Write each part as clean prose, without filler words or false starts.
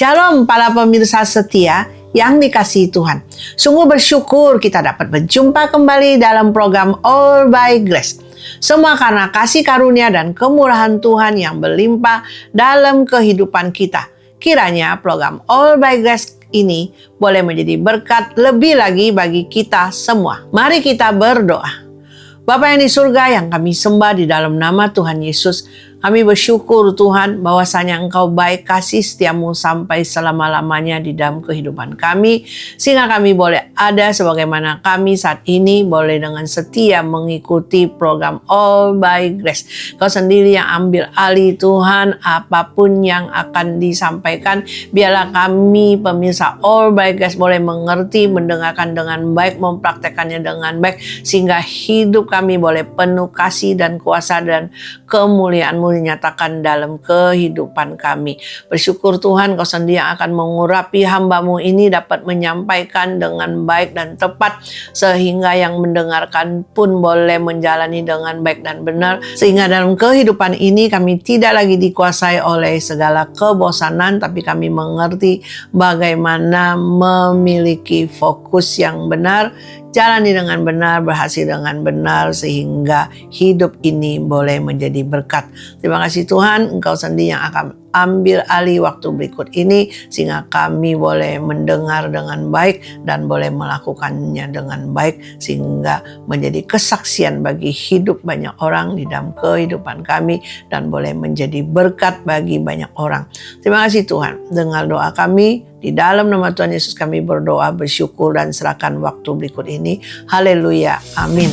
Shalom para pemirsa setia yang dikasihi Tuhan. Sungguh bersyukur kita dapat berjumpa kembali dalam program All by Grace. Semua karena kasih karunia dan kemurahan Tuhan yang berlimpah dalam kehidupan kita. Kiranya program All by Grace ini boleh menjadi berkat lebih lagi bagi kita semua. Mari kita berdoa. Bapa yang di surga yang kami sembah di dalam nama Tuhan Yesus, kami bersyukur Tuhan bahwasanya Engkau baik, kasih setiamu sampai selama-lamanya di dalam kehidupan kami. Sehingga kami boleh ada sebagaimana kami saat ini boleh dengan setia mengikuti program All by Grace. Kau sendiri yang ambil alih Tuhan, apapun yang akan disampaikan. Biarlah kami pemirsa All by Grace boleh mengerti, mendengarkan dengan baik, mempraktekannya dengan baik. Sehingga hidup kami boleh penuh kasih dan kuasa dan kemuliaan-Mu dinyatakan dalam kehidupan kami. Bersyukur Tuhan Kau sendiri yang akan mengurapi hamba-Mu ini dapat menyampaikan dengan baik dan tepat, sehingga yang mendengarkan pun boleh menjalani dengan baik dan benar, sehingga dalam kehidupan ini kami tidak lagi dikuasai oleh segala kebosanan, tapi kami mengerti bagaimana memiliki fokus yang benar, jalani dengan benar, berhasil dengan benar, sehingga hidup ini boleh menjadi berkat. Terima kasih Tuhan, Engkau sendiri yang akan ambil alih waktu berikut ini, sehingga kami boleh mendengar dengan baik dan boleh melakukannya dengan baik, sehingga menjadi kesaksian bagi hidup banyak orang di dalam kehidupan kami dan boleh menjadi berkat bagi banyak orang. Terima kasih Tuhan, dengar doa kami. Di dalam nama Tuhan Yesus kami berdoa, bersyukur dan serahkan waktu berikut ini. Haleluya. Amin.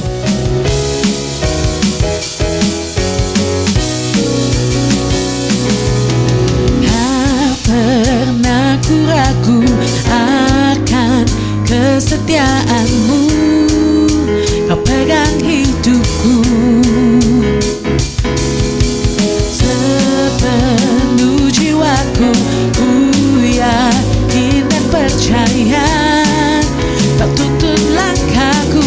Tak pernah ku ragu akan kesetiaan-Mu, Kau pegang hidupku. Sepenuh jiwaku ku yakin dan percaya, Kau tuntun langkahku.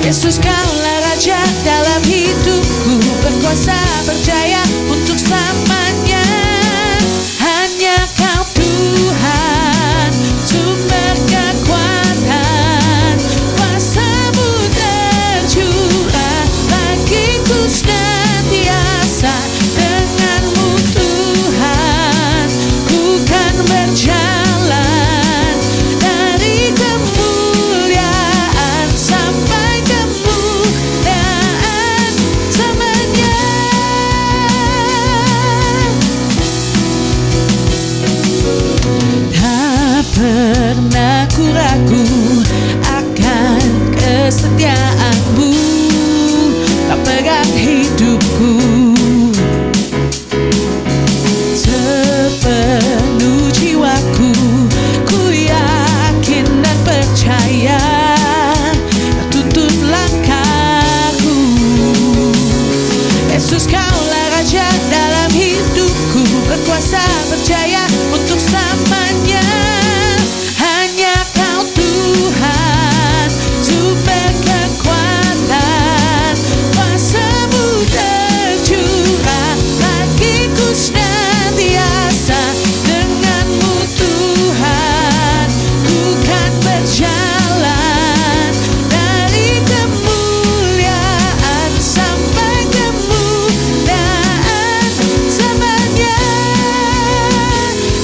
Yesus, Kaulah Raja dalam hidupku, berkuasa berjaya untuk selamanya. Hanya Kau Tuhan, sumber kekuatan, kuasa-Mu tercurah bagiku senantiasa. Dengan-Mu Tuhan, ku kan berjalan dari kemuliaan sampai kemuliaan selamanya. Tak pernah ku ragu akan kesetiaan-Mu, Kau pegang hidupku. Sepenuh jiwaku ku yakin dan percaya, Kau tuntun langkahku. Yesus, Kaulah Raja dalam hidupku, berkuasa berjaya untuk selamanya. Hanya Kau Tuhan, sumber kekuatan, kuasa-Mu tercurah bagiku senantiasa. Dengan-Mu Tuhan, ku kan berjalan dari kemuliaan sampai kemuliaan selamanya.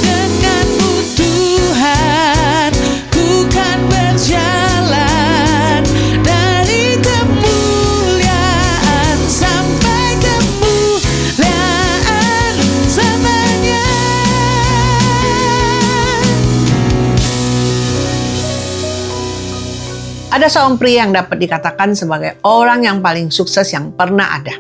Dengan-Mu Tuhan, ku kan berjalan dari kemuliaan sampai kemuliaan selamanya. Ada seorang pria yang dapat dikatakan sebagai orang yang paling sukses yang pernah ada.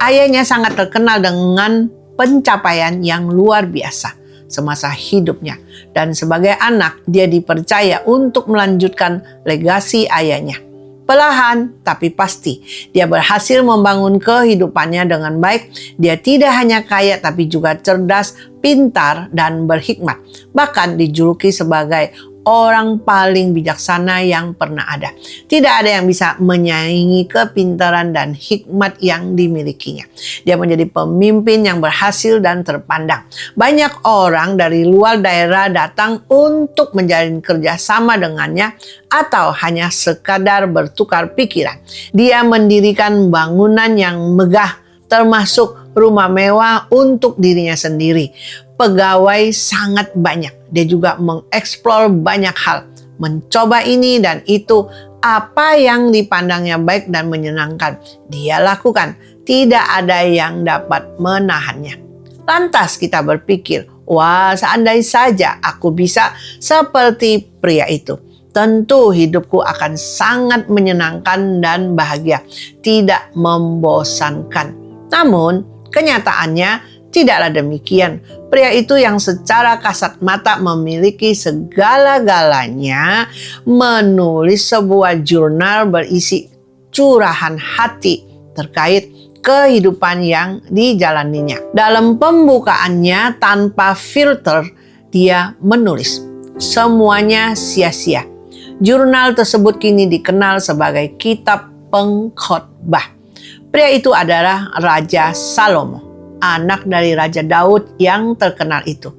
Ayahnya sangat terkenal dengan pencapaian yang luar biasa semasa hidupnya. Dan sebagai anak, dia dipercaya untuk melanjutkan legasi ayahnya. Perlahan tapi pasti, dia berhasil membangun kehidupannya dengan baik. Dia tidak hanya kaya tapi juga cerdas, pintar, dan berhikmat. Bahkan dijuluki sebagai orang paling bijaksana yang pernah ada. Tidak ada yang bisa menyaingi kepintaran dan hikmat yang dimilikinya. Dia menjadi pemimpin yang berhasil dan terpandang. Banyak orang dari luar daerah datang untuk menjalin kerjasama dengannya atau hanya sekadar bertukar pikiran. Dia mendirikan bangunan yang megah, termasuk rumah mewah untuk dirinya sendiri. Pegawai sangat banyak. Dia juga mengeksplor banyak hal, mencoba ini dan itu. Apa yang dipandangnya baik dan menyenangkan, dia lakukan. Tidak ada yang dapat menahannya. Lantas kita berpikir, wah, seandainya saja aku bisa seperti pria itu. Tentu hidupku akan sangat menyenangkan dan bahagia, tidak membosankan. Namun, kenyataannya tidaklah demikian. Pria itu yang secara kasat mata memiliki segala-galanya menulis sebuah jurnal berisi curahan hati terkait kehidupan yang dijalaninya. Dalam pembukaannya tanpa filter, dia menulis, semuanya sia-sia. Jurnal tersebut kini dikenal sebagai Kitab Pengkhotbah. Pria itu adalah Raja Salomo, anak dari Raja Daud yang terkenal itu.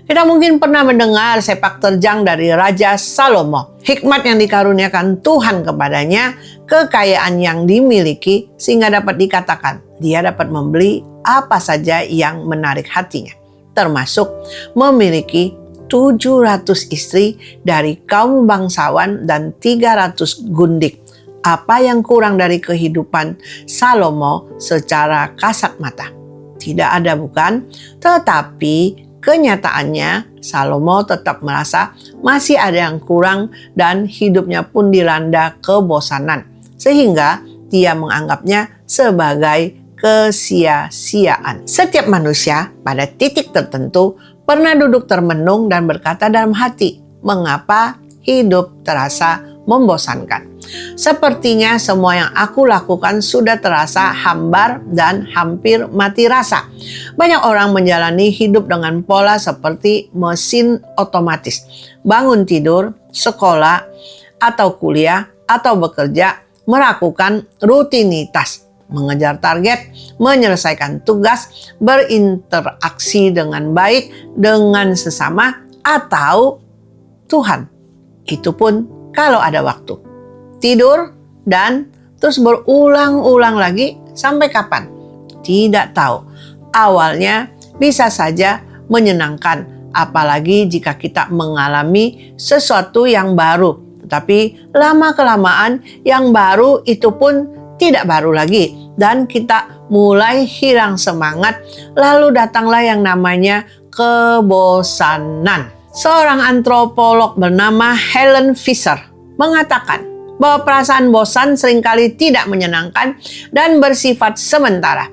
Kita mungkin pernah mendengar sepak terjang dari Raja Salomo, hikmat yang dikaruniakan Tuhan kepadanya, kekayaan yang dimiliki sehingga dapat dikatakan dia dapat membeli apa saja yang menarik hatinya, termasuk memiliki 700 istri dari kaum bangsawan dan 300 gundik. Apa yang kurang dari kehidupan Salomo secara kasat mata? Tidak ada, bukan? Tetapi kenyataannya Salomo tetap merasa masih ada yang kurang dan hidupnya pun dilanda kebosanan. Sehingga dia menganggapnya sebagai kesia-siaan. Setiap manusia pada titik tertentu pernah duduk termenung dan berkata dalam hati, mengapa hidup terasa membosankan? Sepertinya semua yang aku lakukan sudah terasa hambar dan hampir mati rasa. Banyak orang menjalani hidup dengan pola seperti mesin otomatis. Bangun tidur, sekolah, atau kuliah, atau bekerja, melakukan rutinitas, mengejar target, menyelesaikan tugas, berinteraksi dengan baik dengan sesama, atau Tuhan. Itu pun kalau ada waktu. Tidur dan terus berulang-ulang lagi sampai kapan? Tidak tahu. Awalnya bisa saja menyenangkan, apalagi jika kita mengalami sesuatu yang baru. Tetapi lama-kelamaan yang baru itu pun tidak baru lagi dan kita mulai hilang semangat, lalu datanglah yang namanya kebosanan. Seorang antropolog bernama Helen Fisher mengatakan bahwa perasaan bosan seringkali tidak menyenangkan dan bersifat sementara,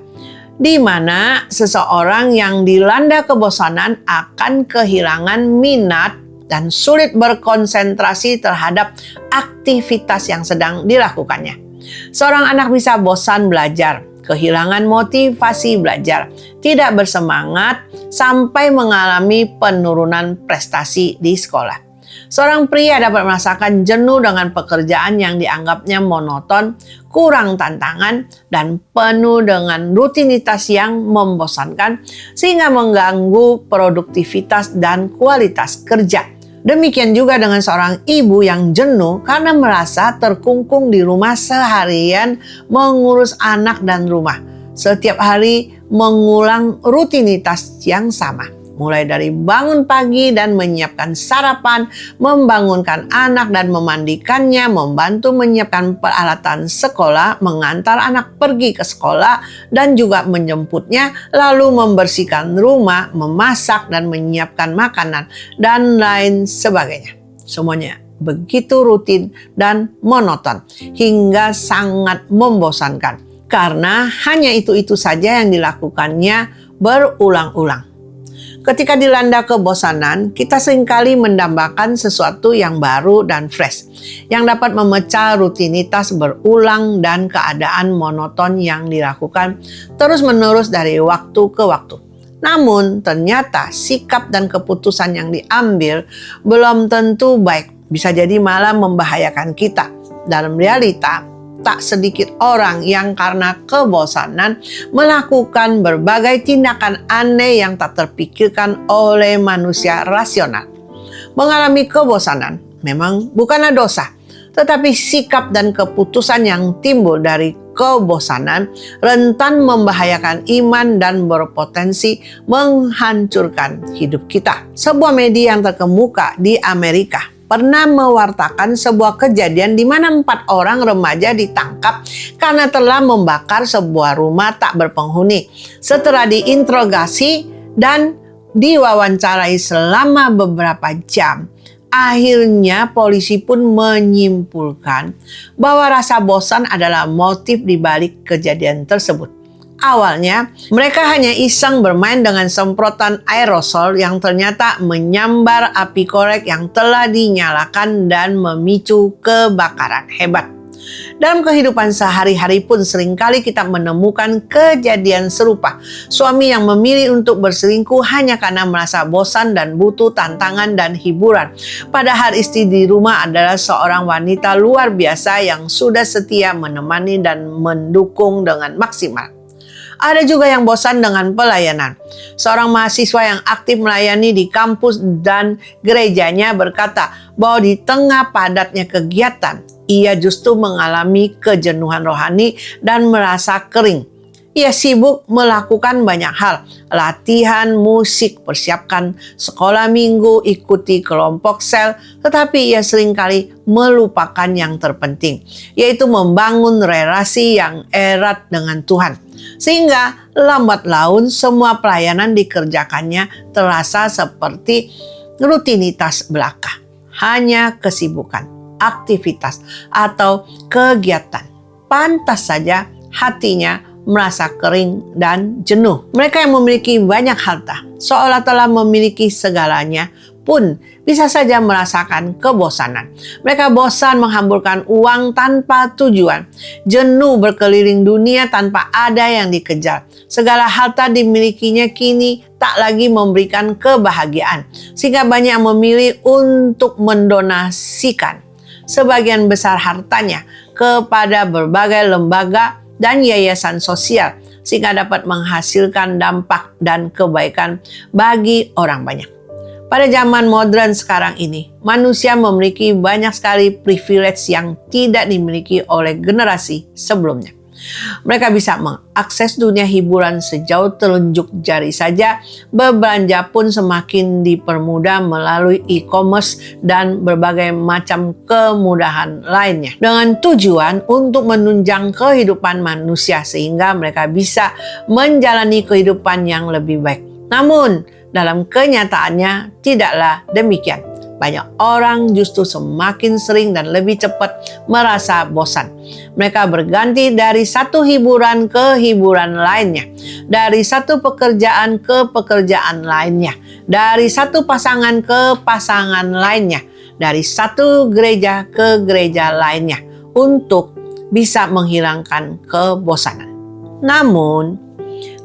di mana seseorang yang dilanda kebosanan akan kehilangan minat dan sulit berkonsentrasi terhadap aktivitas yang sedang dilakukannya. Seorang anak bisa bosan belajar, kehilangan motivasi belajar, tidak bersemangat, sampai mengalami penurunan prestasi di sekolah. Seorang pria dapat merasakan jenuh dengan pekerjaan yang dianggapnya monoton, kurang tantangan, dan penuh dengan rutinitas yang membosankan, sehingga mengganggu produktivitas dan kualitas kerja. Demikian juga dengan seorang ibu yang jenuh karena merasa terkungkung di rumah seharian mengurus anak dan rumah. Setiap hari mengulang rutinitas yang sama. Mulai dari bangun pagi dan menyiapkan sarapan, membangunkan anak dan memandikannya, membantu menyiapkan peralatan sekolah, mengantar anak pergi ke sekolah, dan juga menjemputnya, lalu membersihkan rumah, memasak dan menyiapkan makanan, dan lain sebagainya. Semuanya begitu rutin dan monoton, hingga sangat membosankan. Karena hanya itu-itu saja yang dilakukannya berulang-ulang. Ketika dilanda kebosanan, kita seringkali mendambakan sesuatu yang baru dan fresh, yang dapat memecah rutinitas berulang dan keadaan monoton yang dilakukan terus-menerus dari waktu ke waktu. Namun ternyata sikap dan keputusan yang diambil belum tentu baik. Bisa jadi malah membahayakan kita. Dalam realita, tak sedikit orang yang karena kebosanan melakukan berbagai tindakan aneh yang tak terpikirkan oleh manusia rasional. Mengalami kebosanan memang bukanlah dosa, tetapi sikap dan keputusan yang timbul dari kebosanan rentan membahayakan iman dan berpotensi menghancurkan hidup kita. Sebuah media yang terkemuka di Amerika pernah mewartakan sebuah kejadian di mana 4 orang remaja ditangkap karena telah membakar sebuah rumah tak berpenghuni. Setelah diinterogasi dan diwawancarai selama beberapa jam, akhirnya polisi pun menyimpulkan bahwa rasa bosan adalah motif di balik kejadian tersebut. Awalnya, mereka hanya iseng bermain dengan semprotan aerosol yang ternyata menyambar api korek yang telah dinyalakan dan memicu kebakaran hebat. Dalam kehidupan sehari-hari pun seringkali kita menemukan kejadian serupa. Suami yang memilih untuk berselingkuh hanya karena merasa bosan dan butuh tantangan dan hiburan. Padahal istri di rumah adalah seorang wanita luar biasa yang sudah setia menemani dan mendukung dengan maksimal. Ada juga yang bosan dengan pelayanan. Seorang mahasiswa yang aktif melayani di kampus dan gerejanya berkata bahwa di tengah padatnya kegiatan, ia justru mengalami kejenuhan rohani dan merasa kering. Ia sibuk melakukan banyak hal, latihan musik, persiapkan sekolah minggu, ikuti kelompok sel, tetapi ia seringkali melupakan yang terpenting, yaitu membangun relasi yang erat dengan Tuhan. Sehingga lambat laun semua pelayanan dikerjakannya terasa seperti rutinitas belaka, hanya kesibukan, aktivitas, atau kegiatan. Pantas saja hatinya merasa kering dan jenuh. Mereka yang memiliki banyak harta, seolah telah memiliki segalanya, pun bisa saja merasakan kebosanan. Mereka bosan menghamburkan uang tanpa tujuan, jenuh berkeliling dunia tanpa ada yang dikejar. Segala harta dimilikinya kini tak lagi memberikan kebahagiaan, sehingga banyak yang memilih untuk mendonasikan sebagian besar hartanya kepada berbagai lembaga dan yayasan sosial, sehingga dapat menghasilkan dampak dan kebaikan bagi orang banyak. Pada zaman modern sekarang ini, manusia memiliki banyak sekali privilege yang tidak dimiliki oleh generasi sebelumnya. Mereka bisa mengakses dunia hiburan sejauh telunjuk jari saja. Berbelanja pun semakin dipermudah melalui e-commerce dan berbagai macam kemudahan lainnya, dengan tujuan untuk menunjang kehidupan manusia sehingga mereka bisa menjalani kehidupan yang lebih baik. Namun, dalam kenyataannya tidaklah demikian. Banyak orang justru semakin sering dan lebih cepat merasa bosan. Mereka berganti dari satu hiburan ke hiburan lainnya, dari satu pekerjaan ke pekerjaan lainnya, dari satu pasangan ke pasangan lainnya, dari satu gereja ke gereja lainnya, untuk bisa menghilangkan kebosanan. Namun,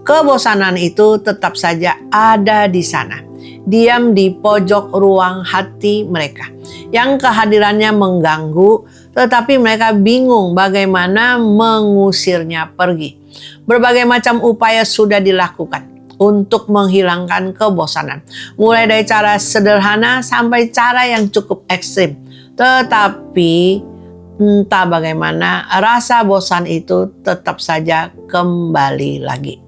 kebosanan itu tetap saja ada di sana, diam di pojok ruang hati mereka, yang kehadirannya mengganggu, tetapi mereka bingung bagaimana mengusirnya pergi. Berbagai macam upaya sudah dilakukan untuk menghilangkan kebosanan, mulai dari cara sederhana sampai cara yang cukup ekstrim. Tetapi entah bagaimana, rasa bosan itu tetap saja kembali lagi.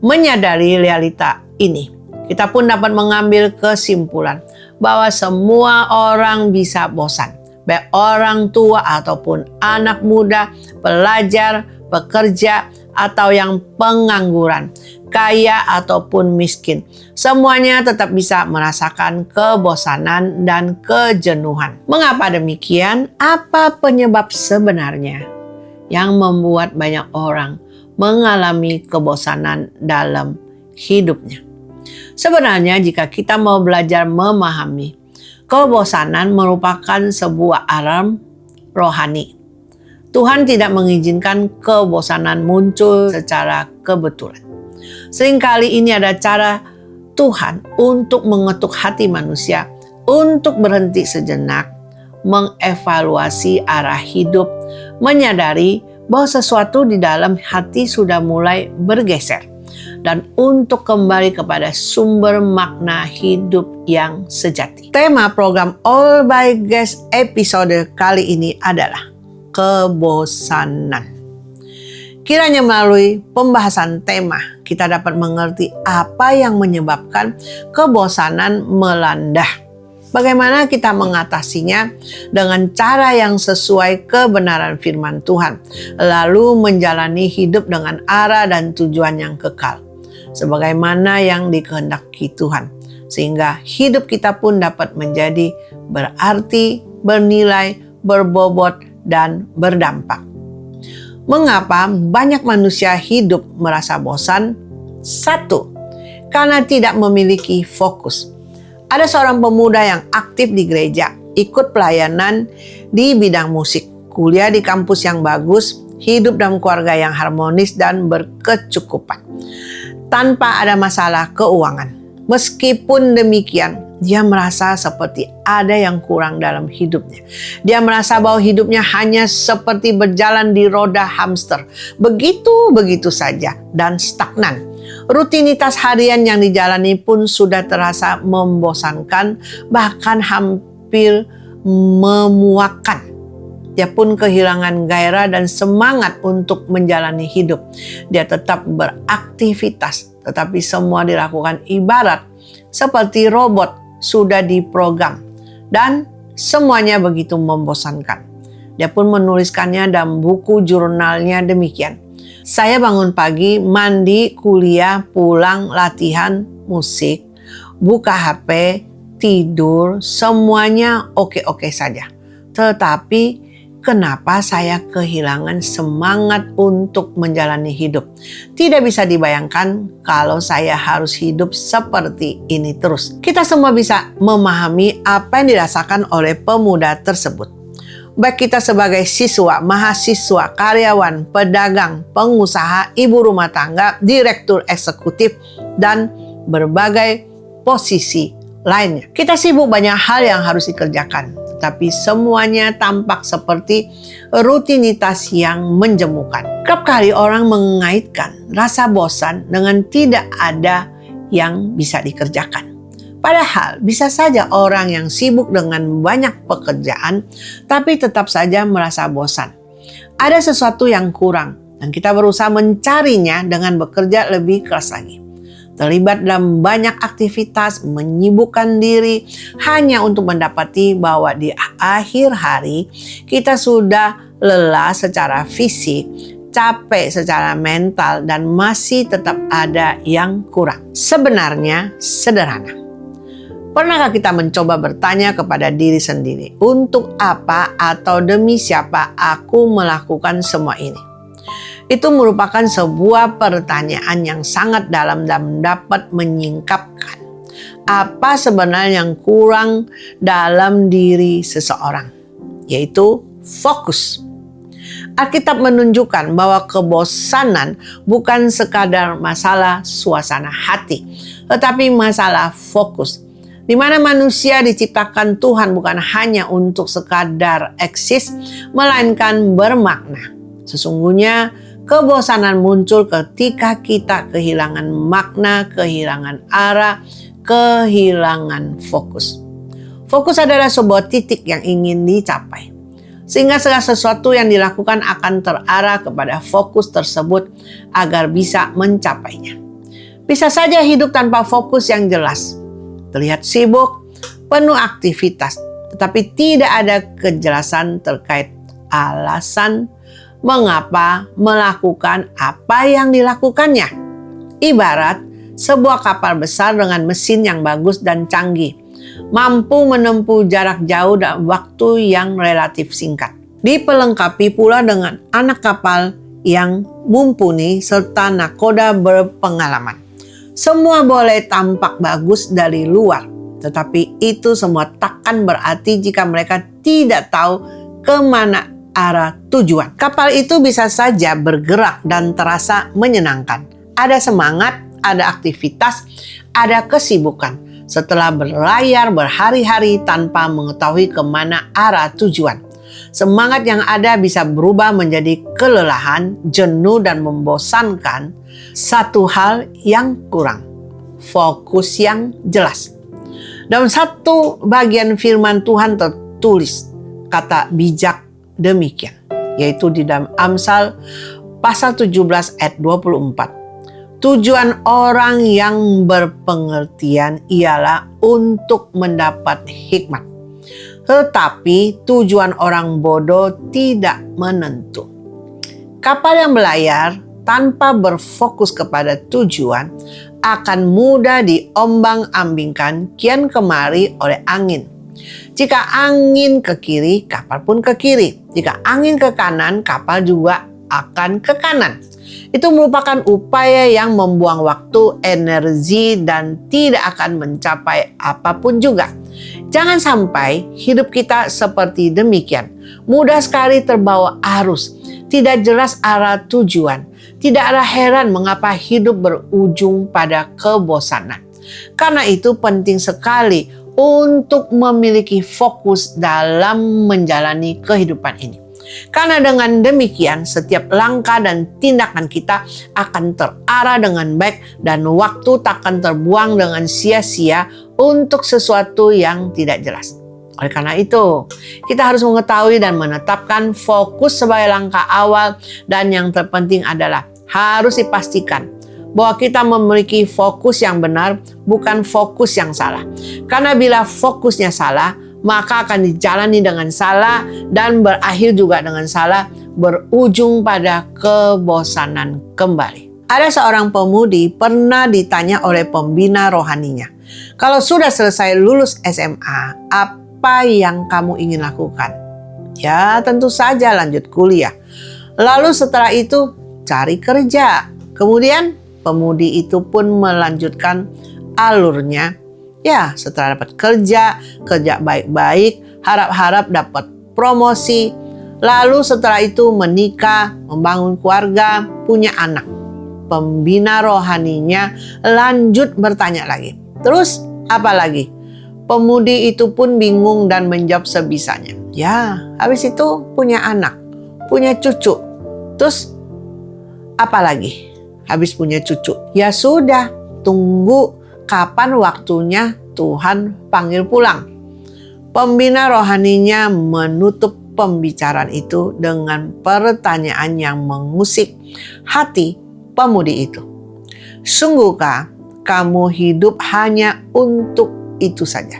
Menyadari realita ini, kita pun dapat mengambil kesimpulan bahwa semua orang bisa bosan, baik orang tua ataupun anak muda, pelajar, pekerja, atau yang pengangguran, kaya ataupun miskin. Semuanya tetap bisa merasakan kebosanan dan kejenuhan. Mengapa demikian? Apa penyebab sebenarnya yang membuat banyak orang mengalami kebosanan dalam hidupnya? Sebenarnya jika kita mau belajar memahami, kebosanan merupakan sebuah alarm rohani. Tuhan tidak mengizinkan kebosanan muncul secara kebetulan. Seringkali ini ada cara Tuhan untuk mengetuk hati manusia untuk berhenti sejenak, mengevaluasi arah hidup, menyadari bahwa sesuatu di dalam hati sudah mulai bergeser, dan untuk kembali kepada sumber makna hidup yang sejati. Tema program All by Grace episode kali ini adalah kebosanan. Kiranya melalui pembahasan tema, kita dapat mengerti apa yang menyebabkan kebosanan melanda. Bagaimana kita mengatasinya dengan cara yang sesuai kebenaran firman Tuhan, lalu menjalani hidup dengan arah dan tujuan yang kekal, sebagaimana yang dikehendaki Tuhan, sehingga hidup kita pun dapat menjadi berarti, bernilai, berbobot, dan berdampak. Mengapa banyak manusia hidup merasa bosan? 1. Karena tidak memiliki fokus. Ada seorang pemuda yang aktif di gereja, ikut pelayanan di bidang musik, kuliah di kampus yang bagus, hidup dalam keluarga yang harmonis dan berkecukupan, tanpa ada masalah keuangan. Meskipun demikian, dia merasa seperti ada yang kurang dalam hidupnya. Dia merasa bahwa hidupnya hanya seperti berjalan di roda hamster, begitu-begitu saja dan stagnan. Rutinitas harian yang dijalani pun sudah terasa membosankan, bahkan hampir memuakkan. Dia pun kehilangan gairah dan semangat untuk menjalani hidup. Dia tetap beraktivitas, tetapi semua dilakukan ibarat seperti robot sudah diprogram, dan semuanya begitu membosankan. Dia pun menuliskannya dalam buku jurnalnya demikian. Saya bangun pagi, mandi, kuliah, pulang, latihan, musik, buka HP, tidur, semuanya oke-oke saja. Tetapi kenapa saya kehilangan semangat untuk menjalani hidup? Tidak bisa dibayangkan kalau saya harus hidup seperti ini terus. Kita semua bisa memahami apa yang dirasakan oleh pemuda tersebut. Baik kita sebagai siswa, mahasiswa, karyawan, pedagang, pengusaha, ibu rumah tangga, direktur eksekutif, dan berbagai posisi lainnya. Kita sibuk banyak hal yang harus dikerjakan, tapi semuanya tampak seperti rutinitas yang menjemukan. Kerap kali orang mengaitkan rasa bosan dengan tidak ada yang bisa dikerjakan. Padahal bisa saja orang yang sibuk dengan banyak pekerjaan tapi tetap saja merasa bosan. Ada sesuatu yang kurang dan kita berusaha mencarinya dengan bekerja lebih keras lagi. Terlibat dalam banyak aktivitas, menyibukkan diri hanya untuk mendapati bahwa di akhir hari kita sudah lelah secara fisik, capek secara mental, dan masih tetap ada yang kurang. Sebenarnya sederhana. Pernahkah kita mencoba bertanya kepada diri sendiri, untuk apa atau demi siapa aku melakukan semua ini? Itu merupakan sebuah pertanyaan yang sangat dalam dan dapat menyingkapkan apa sebenarnya yang kurang dalam diri seseorang, yaitu fokus. Alkitab menunjukkan bahwa kebosanan bukan sekadar masalah suasana hati, tetapi masalah fokus. Di mana manusia diciptakan Tuhan bukan hanya untuk sekadar eksis, melainkan bermakna. Sesungguhnya kebosanan muncul ketika kita kehilangan makna, kehilangan arah, kehilangan fokus. Fokus adalah sebuah titik yang ingin dicapai, sehingga segala sesuatu yang dilakukan akan terarah kepada fokus tersebut agar bisa mencapainya. Bisa saja hidup tanpa fokus yang jelas, terlihat sibuk, penuh aktivitas, tetapi tidak ada kejelasan terkait alasan mengapa melakukan apa yang dilakukannya. Ibarat sebuah kapal besar dengan mesin yang bagus dan canggih, mampu menempuh jarak jauh dalam waktu yang relatif singkat. Dipelengkapi pula dengan anak kapal yang mumpuni serta nakoda berpengalaman. Semua boleh tampak bagus dari luar, tetapi itu semua takkan berarti jika mereka tidak tahu kemana arah tujuan. Kapal itu bisa saja bergerak dan terasa menyenangkan, Ada semangat, ada aktivitas, ada kesibukan. Setelah berlayar berhari-hari tanpa mengetahui kemana arah tujuan. Semangat yang ada bisa berubah menjadi kelelahan, jenuh, dan membosankan. Satu hal yang kurang, fokus yang jelas. Dalam satu bagian firman Tuhan tertulis kata bijak demikian, yaitu di dalam Amsal pasal 17 ayat 24. Tujuan orang yang berpengertian ialah untuk mendapat hikmat. Tetapi tujuan orang bodoh tidak menentu. Kapal yang berlayar tanpa berfokus kepada tujuan akan mudah diombang-ambingkan kian kemari oleh angin. Jika angin ke kiri, kapal pun ke kiri. Jika angin ke kanan, kapal juga akan ke kanan. Itu merupakan upaya yang membuang waktu, energi, dan tidak akan mencapai apapun juga. Jangan sampai hidup kita seperti demikian. Mudah sekali terbawa arus, tidak jelas arah tujuan. Tidaklah heran mengapa hidup berujung pada kebosanan. Karena itu penting sekali untuk memiliki fokus dalam menjalani kehidupan ini. Karena dengan demikian setiap langkah dan tindakan kita akan terarah dengan baik dan waktu takkan terbuang dengan sia-sia untuk sesuatu yang tidak jelas. Oleh karena itu, kita harus mengetahui dan menetapkan fokus sebagai langkah awal, dan yang terpenting adalah harus dipastikan bahwa kita memiliki fokus yang benar, bukan fokus yang salah. Karena bila fokusnya salah, maka akan dijalani dengan salah dan berakhir juga dengan salah, berujung pada kebosanan kembali. Ada seorang pemudi pernah ditanya oleh pembina rohaninya, kalau sudah selesai lulus SMA, apa yang kamu ingin lakukan? Ya, tentu saja lanjut kuliah. Lalu setelah itu cari kerja. Kemudian pemudi itu pun melanjutkan alurnya. Ya, setelah dapat kerja baik-baik, harap-harap dapat promosi. Lalu setelah itu menikah, membangun keluarga, punya anak. Pembina rohaninya lanjut bertanya lagi. Terus apa lagi? Pemudi itu pun bingung dan menjawab sebisanya. Ya, habis itu punya anak, punya cucu. Terus apa lagi? Habis punya cucu. Ya sudah, tunggu kapan waktunya Tuhan panggil pulang. Pembina rohaninya menutup pembicaraan itu dengan pertanyaan yang mengusik hati pemudi itu. Sungguhkah kamu hidup hanya untuk itu saja?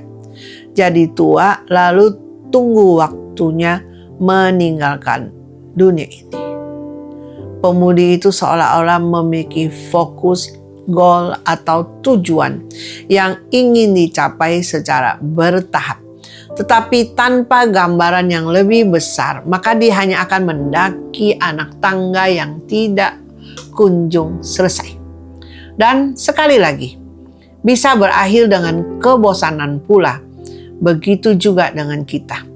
Jadi tua lalu tunggu waktunya meninggalkan dunia ini. Pemudi itu seolah-olah memiliki fokus, goal atau tujuan yang ingin dicapai secara bertahap. Tetapi tanpa gambaran yang lebih besar, maka dia hanya akan mendaki anak tangga yang tidak kunjung selesai. Dan sekali lagi, bisa berakhir dengan kebosanan pula. Begitu juga dengan kita.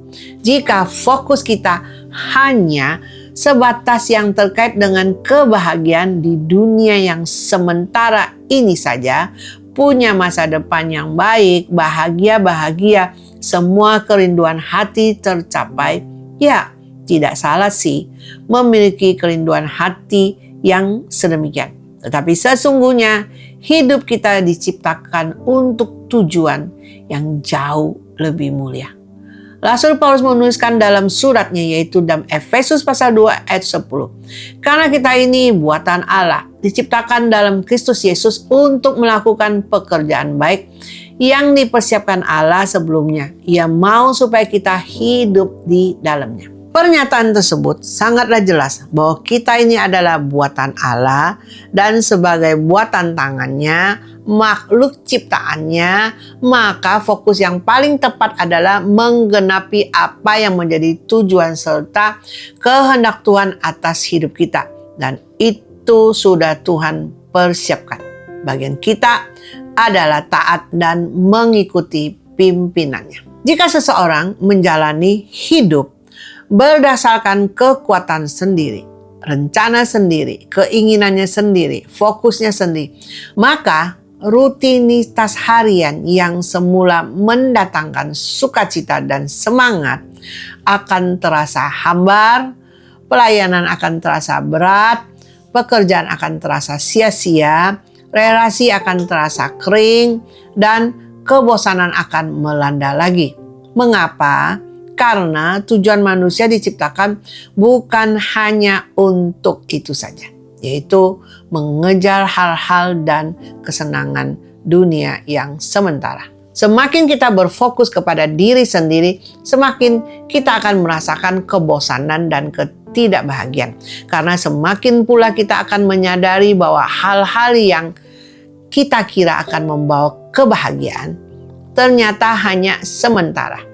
Jika fokus kita hanya sebatas yang terkait dengan kebahagiaan di dunia yang sementara ini saja, punya masa depan yang baik, bahagia, semua kerinduan hati tercapai, ya tidak salah sih memiliki kerinduan hati yang sedemikian. Tetapi sesungguhnya hidup kita diciptakan untuk tujuan yang jauh lebih mulia. Rasul Paulus menuliskan dalam suratnya, yaitu dalam Efesus pasal 2 ayat 10. Karena kita ini buatan Allah, diciptakan dalam Kristus Yesus untuk melakukan pekerjaan baik yang dipersiapkan Allah sebelumnya. Ia mau supaya kita hidup di dalamnya. Pernyataan tersebut sangatlah jelas bahwa kita ini adalah buatan Allah dan sebagai buatan tangannya, makhluk ciptaannya, maka fokus yang paling tepat adalah menggenapi apa yang menjadi tujuan serta kehendak Tuhan atas hidup kita. Dan itu sudah Tuhan persiapkan. Bagian kita adalah taat dan mengikuti pimpinannya. Jika seseorang menjalani hidup berdasarkan kekuatan sendiri, rencana sendiri, keinginannya sendiri, fokusnya sendiri, maka rutinitas harian yang semula mendatangkan sukacita dan semangat akan terasa hambar, pelayanan akan terasa berat, pekerjaan akan terasa sia-sia, relasi akan terasa kering, dan kebosanan akan melanda lagi. Mengapa? Karena tujuan manusia diciptakan bukan hanya untuk itu saja, yaitu mengejar hal-hal dan kesenangan dunia yang sementara. Semakin kita berfokus kepada diri sendiri, semakin kita akan merasakan kebosanan dan ketidakbahagiaan. Karena semakin pula kita akan menyadari bahwa hal-hal yang kita kira akan membawa kebahagiaan, ternyata hanya sementara,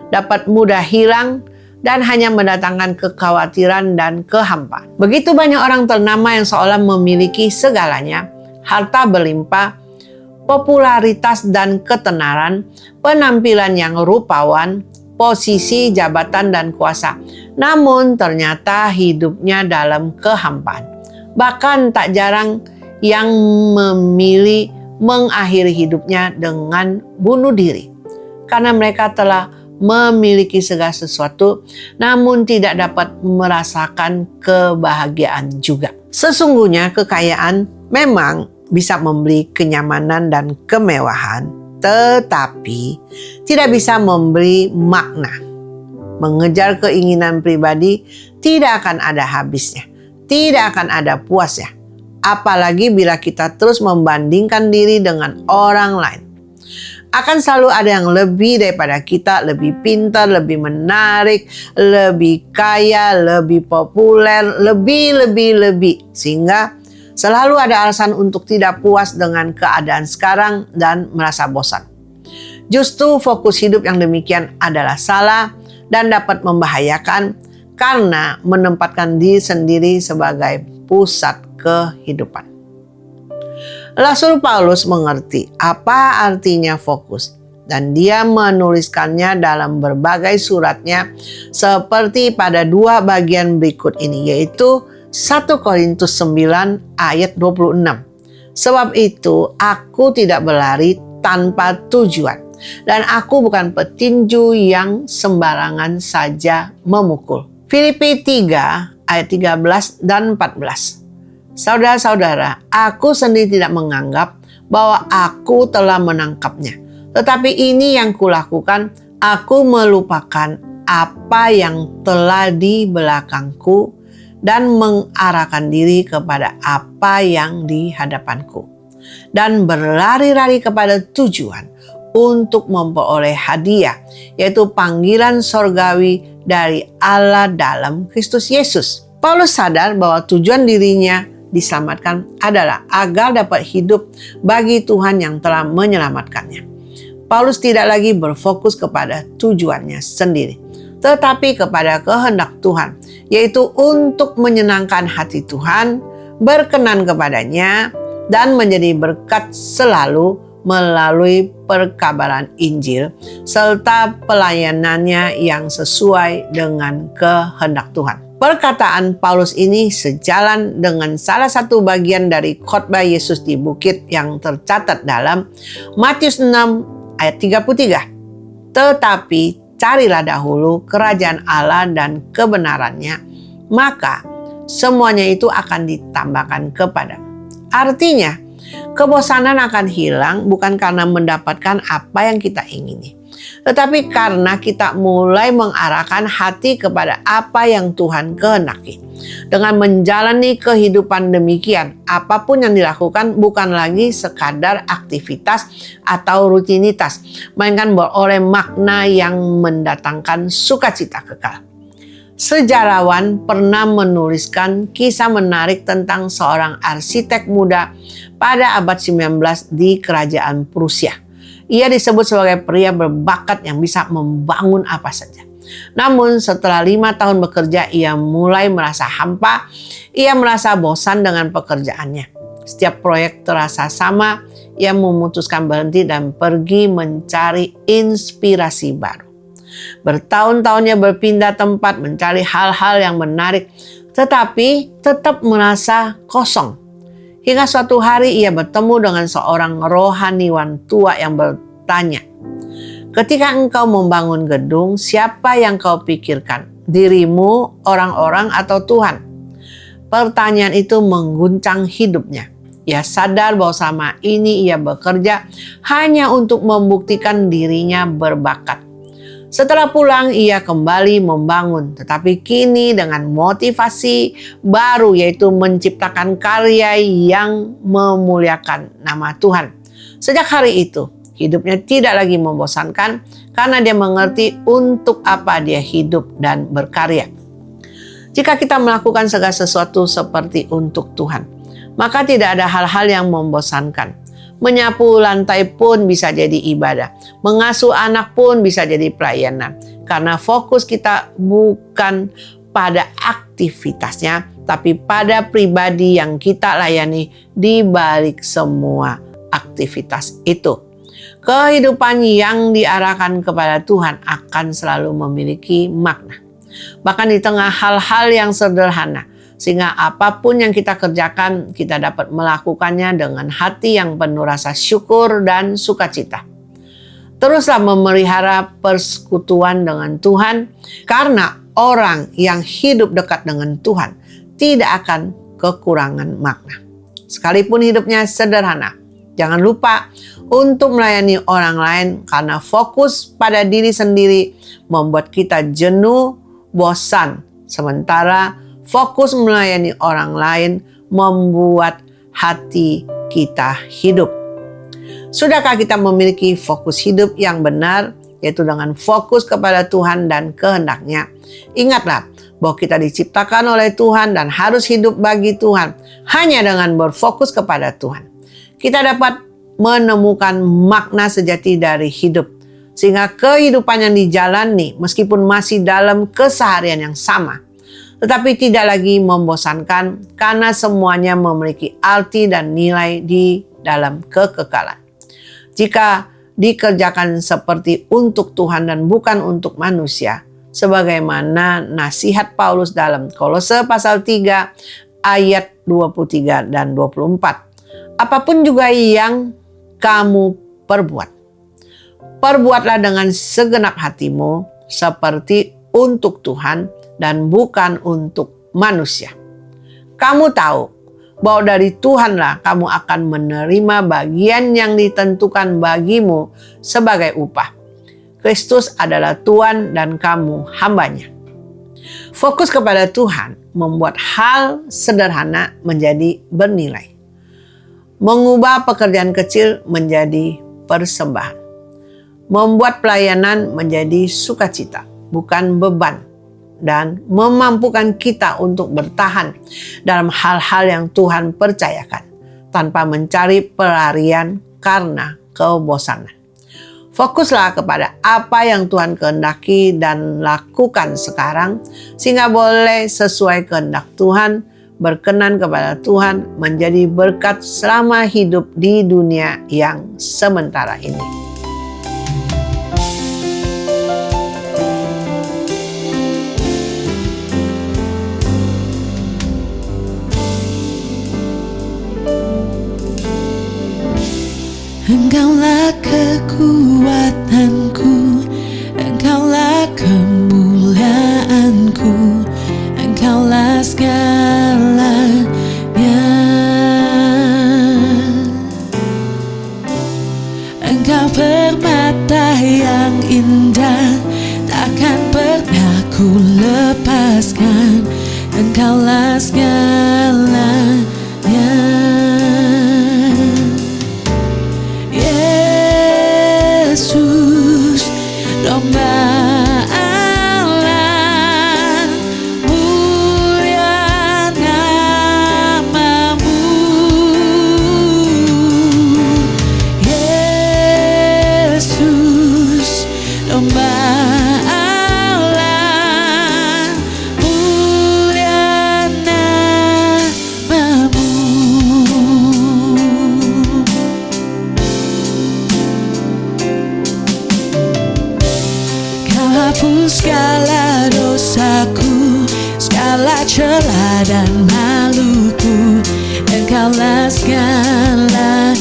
dapat mudah hilang, dan hanya mendatangkan kekhawatiran dan kehampaan. Begitu banyak orang ternama yang seolah memiliki segalanya, harta berlimpah, popularitas dan ketenaran, penampilan yang rupawan, posisi, jabatan, dan kuasa. Namun ternyata hidupnya dalam kehampaan. Bahkan tak jarang yang memilih mengakhiri hidupnya dengan bunuh diri. Karena mereka telah memiliki segala sesuatu, namun tidak dapat merasakan kebahagiaan juga. Sesungguhnya kekayaan memang bisa memberi kenyamanan dan kemewahan, tetapi tidak bisa memberi makna. Mengejar keinginan pribadi tidak akan ada habisnya, tidak akan ada puasnya. Apalagi bila kita terus membandingkan diri dengan orang lain. Akan selalu ada yang lebih daripada kita, lebih pintar, lebih menarik, lebih kaya, lebih populer, lebih. Sehingga selalu ada alasan untuk tidak puas dengan keadaan sekarang dan merasa bosan. Justru fokus hidup yang demikian adalah salah dan dapat membahayakan karena menempatkan diri sendiri sebagai pusat kehidupan. Rasul Paulus mengerti apa artinya fokus dan dia menuliskannya dalam berbagai suratnya seperti pada dua bagian berikut ini, yaitu 1 Korintus 9 ayat 26. Sebab itu aku tidak berlari tanpa tujuan dan aku bukan petinju yang sembarangan saja memukul. Filipi 3 ayat 13 dan 14. Saudara-saudara, aku sendiri tidak menganggap bahwa aku telah menangkapnya. Tetapi ini yang kulakukan, aku melupakan apa yang telah di belakangku dan mengarahkan diri kepada apa yang di hadapanku. Dan berlari-lari kepada tujuan untuk memperoleh hadiah, yaitu panggilan sorgawi dari Allah dalam Kristus Yesus. Paulus sadar bahwa tujuan dirinya diselamatkan adalah agar dapat hidup bagi Tuhan yang telah menyelamatkannya. Paulus tidak lagi berfokus kepada tujuannya sendiri, tetapi kepada kehendak Tuhan, yaitu untuk menyenangkan hati Tuhan, berkenan kepadanya, dan menjadi berkat selalu melalui perkabaran Injil, serta pelayanannya yang sesuai dengan kehendak Tuhan. Perkataan Paulus ini sejalan dengan salah satu bagian dari khotbah Yesus di bukit yang tercatat dalam Matius 6 ayat 33. Tetapi carilah dahulu kerajaan Allah dan kebenarannya, maka semuanya itu akan ditambahkan kepadamu. Artinya, kebosanan akan hilang bukan karena mendapatkan apa yang kita ingini, tetapi karena kita mulai mengarahkan hati kepada apa yang Tuhan kehendaki. Dengan menjalani kehidupan demikian, apapun yang dilakukan bukan lagi sekadar aktivitas atau rutinitas, melainkan beroleh makna yang mendatangkan sukacita kekal. Sejarawan pernah menuliskan kisah menarik tentang seorang arsitek muda pada abad 19 di kerajaan Prusia. Ia disebut sebagai pria berbakat yang bisa membangun apa saja. Namun setelah 5 tahun bekerja, ia mulai merasa hampa. Ia merasa bosan dengan pekerjaannya. Setiap proyek terasa sama. Ia memutuskan berhenti dan pergi mencari inspirasi baru. Bertahun-tahun ia berpindah tempat mencari hal-hal yang menarik. tetapi tetap merasa kosong. Hingga suatu hari ia bertemu dengan seorang rohaniwan tua yang bertanya, "Ketika engkau membangun gedung, siapa yang kau pikirkan? Dirimu, orang-orang, atau Tuhan?" Pertanyaan itu mengguncang hidupnya. Ia sadar bahwa selama ini ia bekerja hanya untuk membuktikan dirinya berbakat. Setelah pulang, ia kembali membangun, tetapi kini dengan motivasi baru, yaitu menciptakan karya yang memuliakan nama Tuhan. Sejak hari itu, hidupnya tidak lagi membosankan karena dia mengerti untuk apa dia hidup dan berkarya. Jika kita melakukan segala sesuatu seperti untuk Tuhan, maka tidak ada hal-hal yang membosankan. Menyapu lantai pun bisa jadi ibadah. Mengasuh anak pun bisa jadi pelayanan. Karena fokus kita bukan pada aktivitasnya, tapi pada pribadi yang kita layani di balik semua aktivitas itu. Kehidupan yang diarahkan kepada Tuhan akan selalu memiliki makna. Bahkan di tengah hal-hal yang sederhana, sehingga apapun yang kita kerjakan, kita dapat melakukannya dengan hati yang penuh rasa syukur dan sukacita. Teruslah memelihara persekutuan dengan Tuhan, karena orang yang hidup dekat dengan Tuhan tidak akan kekurangan makna. Sekalipun hidupnya sederhana, jangan lupa untuk melayani orang lain, karena fokus pada diri sendiri membuat kita jenuh, bosan. Sementara fokus melayani orang lain membuat hati kita hidup. Sudahkah kita memiliki fokus hidup yang benar, yaitu dengan fokus kepada Tuhan dan kehendak-Nya? Ingatlah bahwa kita diciptakan oleh Tuhan dan harus hidup bagi Tuhan. Hanya dengan berfokus kepada Tuhan, kita dapat menemukan makna sejati dari hidup. Sehingga kehidupan yang dijalani meskipun masih dalam keseharian yang sama, tetapi tidak lagi membosankan karena semuanya memiliki arti dan nilai di dalam kekekalan. Jika dikerjakan seperti untuk Tuhan dan bukan untuk manusia, sebagaimana nasihat Paulus dalam Kolose pasal 3 ayat 23 dan 24. Apapun juga yang kamu perbuatlah dengan segenap hatimu seperti untuk Tuhan dan bukan untuk manusia. Kamu tahu bahwa dari Tuhanlah kamu akan menerima bagian yang ditentukan bagimu sebagai upah. Kristus adalah Tuhan dan kamu hambanya. Fokus kepada Tuhan membuat hal sederhana menjadi bernilai. Mengubah pekerjaan kecil menjadi persembahan. Membuat pelayanan menjadi sukacita, bukan beban. Dan memampukan kita untuk bertahan dalam hal-hal yang Tuhan percayakan tanpa mencari pelarian karena kebosanan. Fokuslah kepada apa yang Tuhan kehendaki dan lakukan sekarang, sehingga boleh sesuai kehendak Tuhan, berkenan kepada Tuhan, menjadi berkat selama hidup di dunia yang sementara ini. Engkaulah kekuatanku, Engkaulah kemuliaanku, Engkaulah segalanya. Engkau permata yang indah, takkan pernah ku lepaskan. Engkaulah segalanya. Yesus, domba Allah, mulia namamu. Yesus, domba Allah, mulia namamu. Hapus segala dosaku, segala celah dan maluku, Engkaulah segalanya.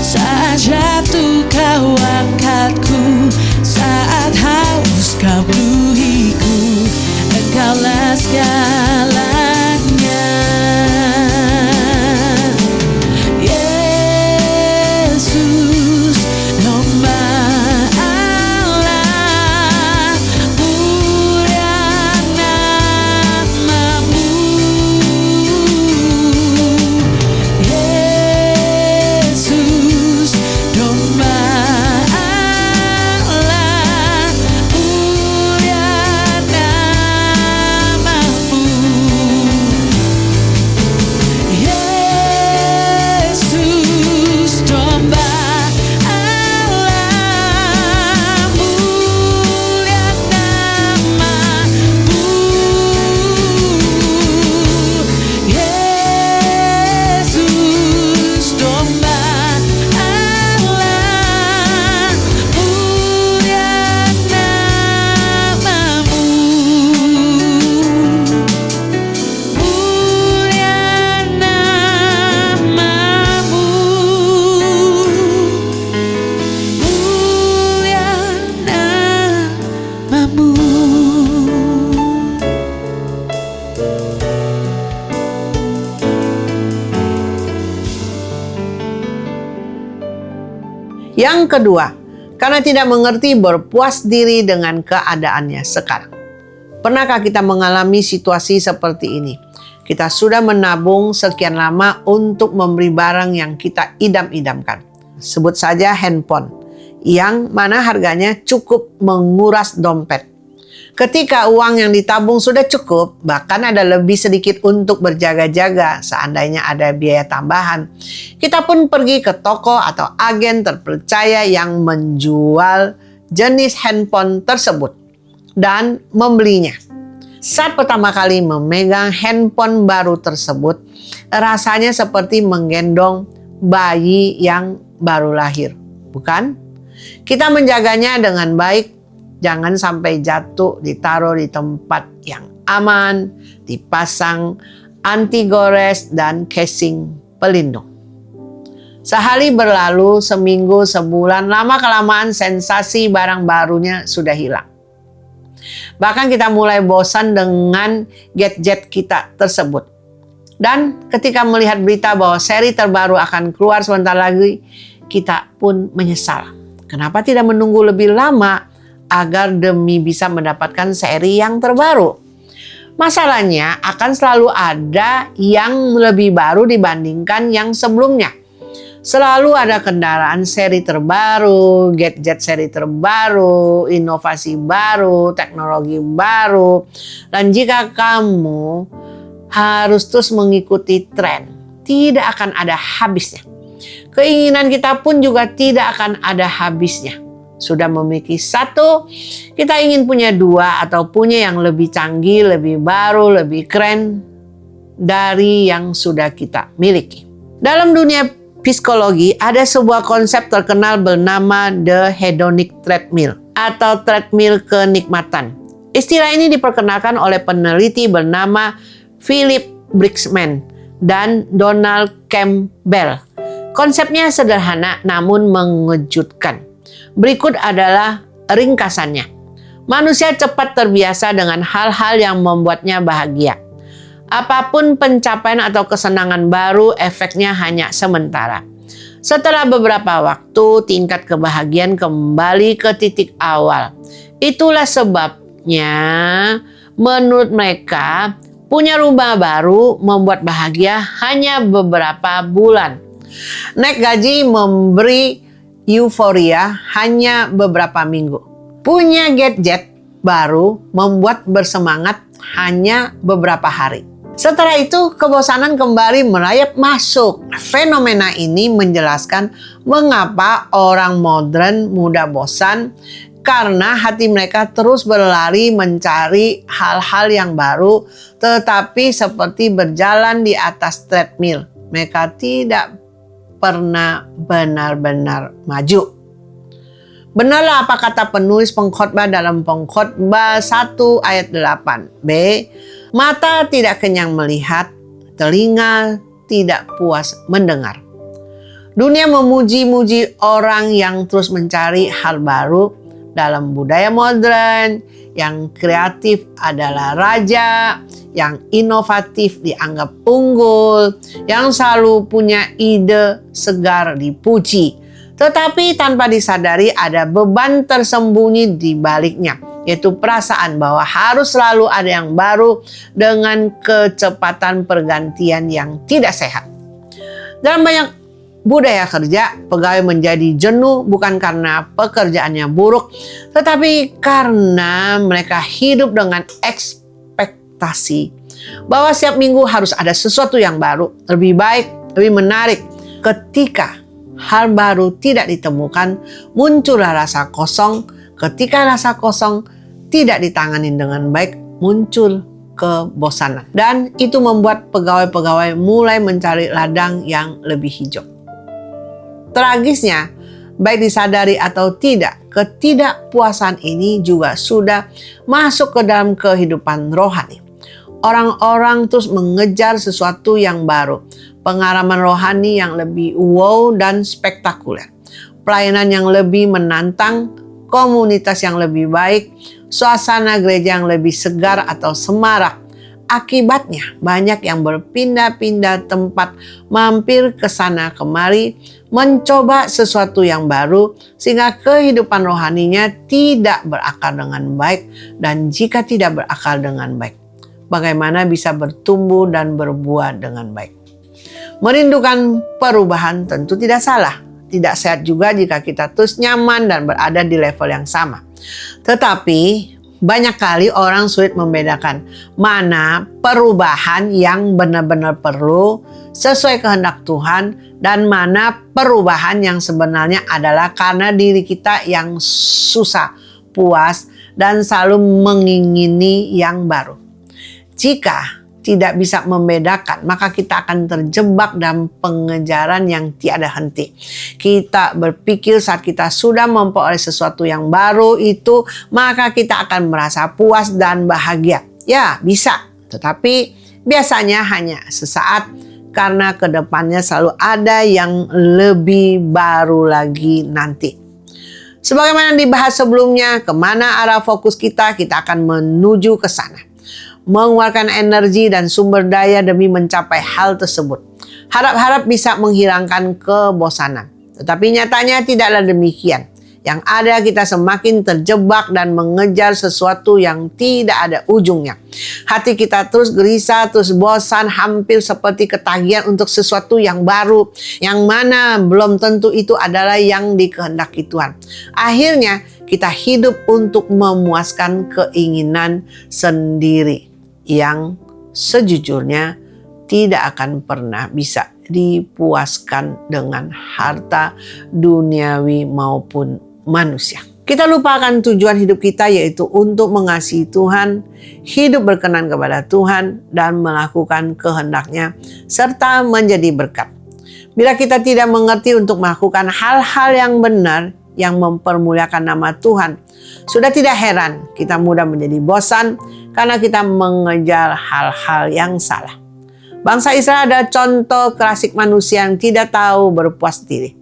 Saat jatuh kau angkatku, saat haus kau penuhiku, Engkaulah segalanya. Yesus, domba Allah, mulia namamu. Yesus, domba Allah, mulia namamu. Yesus, domba Allah, mulia namamu. Yesus, domba Allah, mulia namamu. Mulia namamu, mulia namamu. Yang kedua, karena tidak mengerti berpuas diri dengan keadaannya sekarang. Pernahkah kita mengalami situasi seperti ini? Kita sudah menabung sekian lama untuk membeli barang yang kita idam-idamkan. Sebut saja handphone, yang mana harganya cukup menguras dompet. Ketika uang yang ditabung sudah cukup, bahkan ada lebih sedikit untuk berjaga-jaga seandainya ada biaya tambahan, kita pun pergi ke toko atau agen terpercaya yang menjual jenis handphone tersebut dan membelinya. Saat pertama kali memegang handphone baru tersebut, rasanya seperti menggendong bayi yang baru lahir, bukan? Kita menjaganya dengan baik. Jangan sampai jatuh, ditaruh di tempat yang aman, dipasang anti gores dan casing pelindung. Sehari berlalu, seminggu, sebulan, lama-kelamaan sensasi barang barunya sudah hilang. Bahkan kita mulai bosan dengan gadget kita tersebut. Dan ketika melihat berita bahwa seri terbaru akan keluar sebentar lagi, kita pun menyesal. Kenapa tidak menunggu lebih lama agar demi bisa mendapatkan seri yang terbaru? Masalahnya akan selalu ada yang lebih baru dibandingkan yang sebelumnya. Selalu ada kendaraan seri terbaru, gadget seri terbaru, inovasi baru, teknologi baru. Dan jika kamu harus terus mengikuti tren, tidak akan ada habisnya. Keinginan kita pun juga tidak akan ada habisnya. Sudah memiliki satu, kita ingin punya dua atau punya yang lebih canggih, lebih baru, lebih keren dari yang sudah kita miliki. Dalam dunia psikologi ada sebuah konsep terkenal bernama the hedonic treadmill atau treadmill kenikmatan. Istilah ini diperkenalkan oleh peneliti bernama Philip Brickman dan Donald Campbell. Konsepnya sederhana namun mengejutkan. Berikut adalah ringkasannya. Manusia cepat terbiasa dengan hal-hal yang membuatnya bahagia. Apapun pencapaian atau kesenangan baru, efeknya hanya sementara. Setelah beberapa waktu, tingkat kebahagiaan kembali ke titik awal. Itulah sebabnya menurut mereka, punya rumah baru membuat bahagia hanya beberapa bulan. Naik gaji memberi euforia hanya beberapa minggu. Punya gadget baru membuat bersemangat hanya beberapa hari. Setelah itu kebosanan kembali merayap masuk. Fenomena ini menjelaskan mengapa orang modern mudah bosan, karena hati mereka terus berlari mencari hal-hal yang baru, tetapi seperti berjalan di atas treadmill. Mereka tidak pernah benar-benar maju. Benarlah apa kata penulis pengkhotbah dalam Pengkhotbah 1 ayat 8b. Mata tidak kenyang melihat, telinga tidak puas mendengar. Dunia memuji-muji orang yang terus mencari hal baru. Dalam budaya modern, yang kreatif adalah raja, yang inovatif dianggap unggul, yang selalu punya ide segar dipuji. Tetapi tanpa disadari ada beban tersembunyi di baliknya, yaitu perasaan bahwa harus selalu ada yang baru dengan kecepatan pergantian yang tidak sehat. Dalam banyak budaya kerja, pegawai menjadi jenuh bukan karena pekerjaannya buruk, tetapi karena mereka hidup dengan ekspektasi bahwa setiap minggu harus ada sesuatu yang baru, lebih baik, lebih menarik. Ketika hal baru tidak ditemukan, muncullah rasa kosong. Ketika rasa kosong tidak ditangani dengan baik, muncul kebosanan. Dan itu membuat pegawai-pegawai mulai mencari ladang yang lebih hijau. Tragisnya, baik disadari atau tidak, ketidakpuasan ini juga sudah masuk ke dalam kehidupan rohani. Orang-orang terus mengejar sesuatu yang baru, pengalaman rohani yang lebih wow dan spektakuler, pelayanan yang lebih menantang, komunitas yang lebih baik, suasana gereja yang lebih segar atau semarak. Akibatnya banyak yang berpindah-pindah tempat, mampir ke sana kemari, mencoba sesuatu yang baru, sehingga kehidupan rohaninya tidak berakar dengan baik. Dan jika tidak berakar dengan baik, bagaimana bisa bertumbuh dan berbuah dengan baik? Merindukan perubahan tentu tidak salah. Tidak sehat juga jika kita terus nyaman dan berada di level yang sama. Tetapi banyak kali orang sulit membedakan mana perubahan yang benar-benar perlu sesuai kehendak Tuhan dan mana perubahan yang sebenarnya adalah karena diri kita yang susah, puas, dan selalu mengingini yang baru. Jika tidak bisa membedakan, maka kita akan terjebak dalam pengejaran yang tiada henti. Kita berpikir saat kita sudah memperoleh sesuatu yang baru itu, maka kita akan merasa puas dan bahagia. Ya, bisa. Tetapi biasanya hanya sesaat, karena kedepannya selalu ada yang lebih baru lagi nanti. Sebagaimana dibahas sebelumnya, kemana arah fokus kita akan menuju ke sana. Mengeluarkan energi dan sumber daya demi mencapai hal tersebut. Harap-harap bisa menghilangkan kebosanan. Tetapi nyatanya tidaklah demikian. Yang ada kita semakin terjebak dan mengejar sesuatu yang tidak ada ujungnya. Hati kita terus gelisah, terus bosan, hampir seperti ketagihan untuk sesuatu yang baru. Yang mana belum tentu itu adalah yang dikehendaki Tuhan. Akhirnya kita hidup untuk memuaskan keinginan sendiri, yang sejujurnya tidak akan pernah bisa dipuaskan dengan harta duniawi maupun manusia. Kita lupakan tujuan hidup kita, yaitu untuk mengasihi Tuhan, hidup berkenan kepada Tuhan, dan melakukan kehendak-Nya, serta menjadi berkat. Bila kita tidak mengerti untuk melakukan hal-hal yang benar, yang mempermuliakan nama Tuhan, sudah tidak heran kita mudah menjadi bosan karena kita mengejar hal-hal yang salah. Bangsa Israel adalah contoh klasik manusia yang tidak tahu berpuas diri.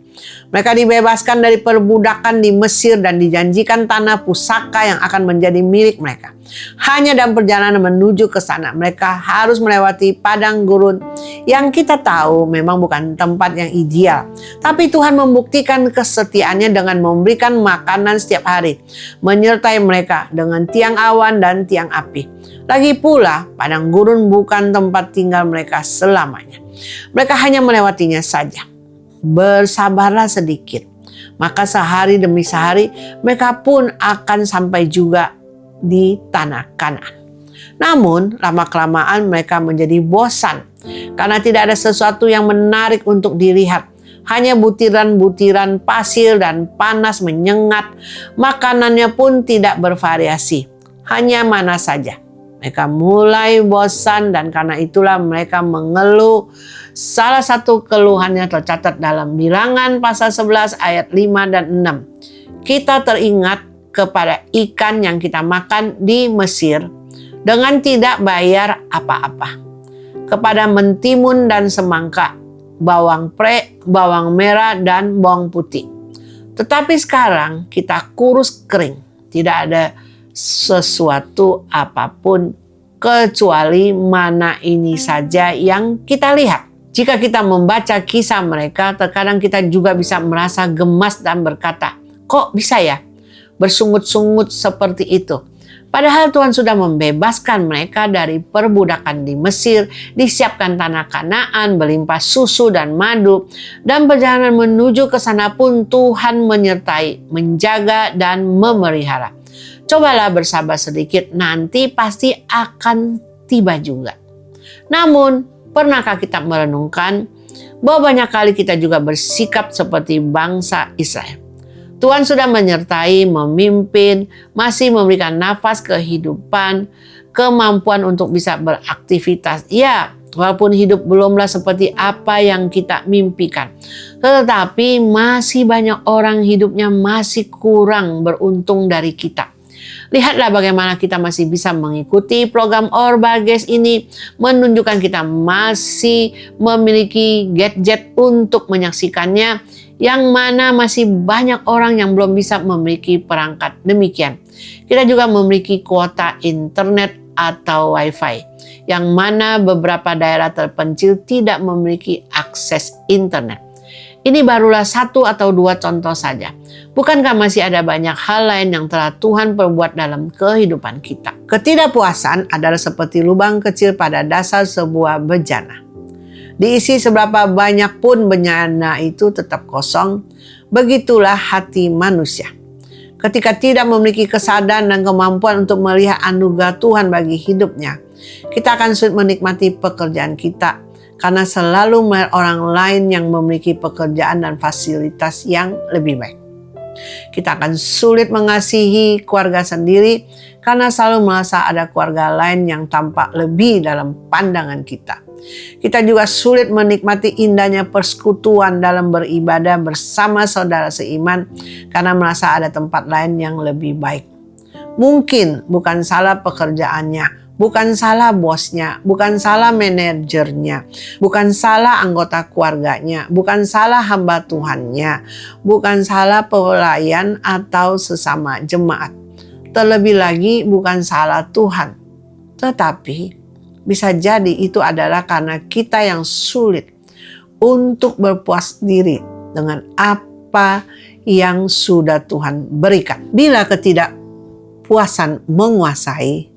Mereka dibebaskan dari perbudakan di Mesir dan dijanjikan tanah pusaka yang akan menjadi milik mereka. Hanya dalam perjalanan menuju ke sana, mereka harus melewati padang gurun yang kita tahu memang bukan tempat yang ideal. Tapi Tuhan membuktikan kesetiaannya dengan memberikan makanan setiap hari, menyertai mereka dengan tiang awan dan tiang api. Lagi pula, padang gurun bukan tempat tinggal mereka selamanya. Mereka hanya melewatinya saja. Bersabarlah sedikit, maka sehari demi sehari mereka pun akan sampai juga di tanah Kanaan. Namun lama-kelamaan mereka menjadi bosan karena tidak ada sesuatu yang menarik untuk dilihat. Hanya butiran-butiran pasir dan panas menyengat. Makanannya pun tidak bervariasi, hanya mana saja. Mereka mulai bosan dan karena itulah mereka mengeluh. Salah satu keluhannya tercatat dalam Bilangan pasal 11 ayat 5 dan 6. kita teringat kepada ikan yang kita makan di Mesir dengan tidak bayar apa-apa, kepada mentimun dan semangka, bawang merah dan bawang putih. Tetapi sekarang kita kurus kering, tidak ada sesuatu apapun kecuali mana ini saja yang kita lihat. Jika kita membaca kisah mereka, terkadang kita juga bisa merasa gemas dan berkata, kok bisa ya bersungut-sungut seperti itu? Padahal Tuhan sudah membebaskan mereka dari perbudakan di Mesir, disiapkan tanah Kanaan, berlimpah susu dan madu, dan perjalanan menuju ke sana pun Tuhan menyertai, menjaga dan memelihara. Cobalah bersabar sedikit, nanti pasti akan tiba juga. Namun, pernahkah kita merenungkan bahwa banyak kali kita juga bersikap seperti bangsa Israel? Tuhan sudah menyertai, memimpin, masih memberikan nafas kehidupan, kemampuan untuk bisa beraktivitas. Ya, walaupun hidup belumlah seperti apa yang kita mimpikan. Tetapi masih banyak orang hidupnya masih kurang beruntung dari kita. Lihatlah bagaimana kita masih bisa mengikuti program Our by Grace ini, menunjukkan kita masih memiliki gadget untuk menyaksikannya, yang mana masih banyak orang yang belum bisa memiliki perangkat demikian. Kita juga memiliki kuota internet atau wifi, yang mana beberapa daerah terpencil tidak memiliki akses internet. Ini barulah satu atau dua contoh saja. Bukankah masih ada banyak hal lain yang telah Tuhan perbuat dalam kehidupan kita? Ketidakpuasan adalah seperti lubang kecil pada dasar sebuah bejana. Diisi seberapa banyak pun bejana itu tetap kosong. Begitulah hati manusia. Ketika tidak memiliki kesadaran dan kemampuan untuk melihat anugerah Tuhan bagi hidupnya, kita akan sulit menikmati pekerjaan kita, karena selalu melihat orang lain yang memiliki pekerjaan dan fasilitas yang lebih baik. Kita akan sulit mengasihi keluarga sendiri karena selalu merasa ada keluarga lain yang tampak lebih dalam pandangan kita. Kita juga sulit menikmati indahnya persekutuan dalam beribadah bersama saudara seiman karena merasa ada tempat lain yang lebih baik. Mungkin bukan salah pekerjaannya, bukan salah bosnya, bukan salah manajernya, bukan salah anggota keluarganya, bukan salah hamba Tuhannya, bukan salah pelayan atau sesama jemaat. Terlebih lagi bukan salah Tuhan. Tetapi bisa jadi itu adalah karena kita yang sulit untuk berpuas diri dengan apa yang sudah Tuhan berikan. Bila ketidakpuasan menguasai,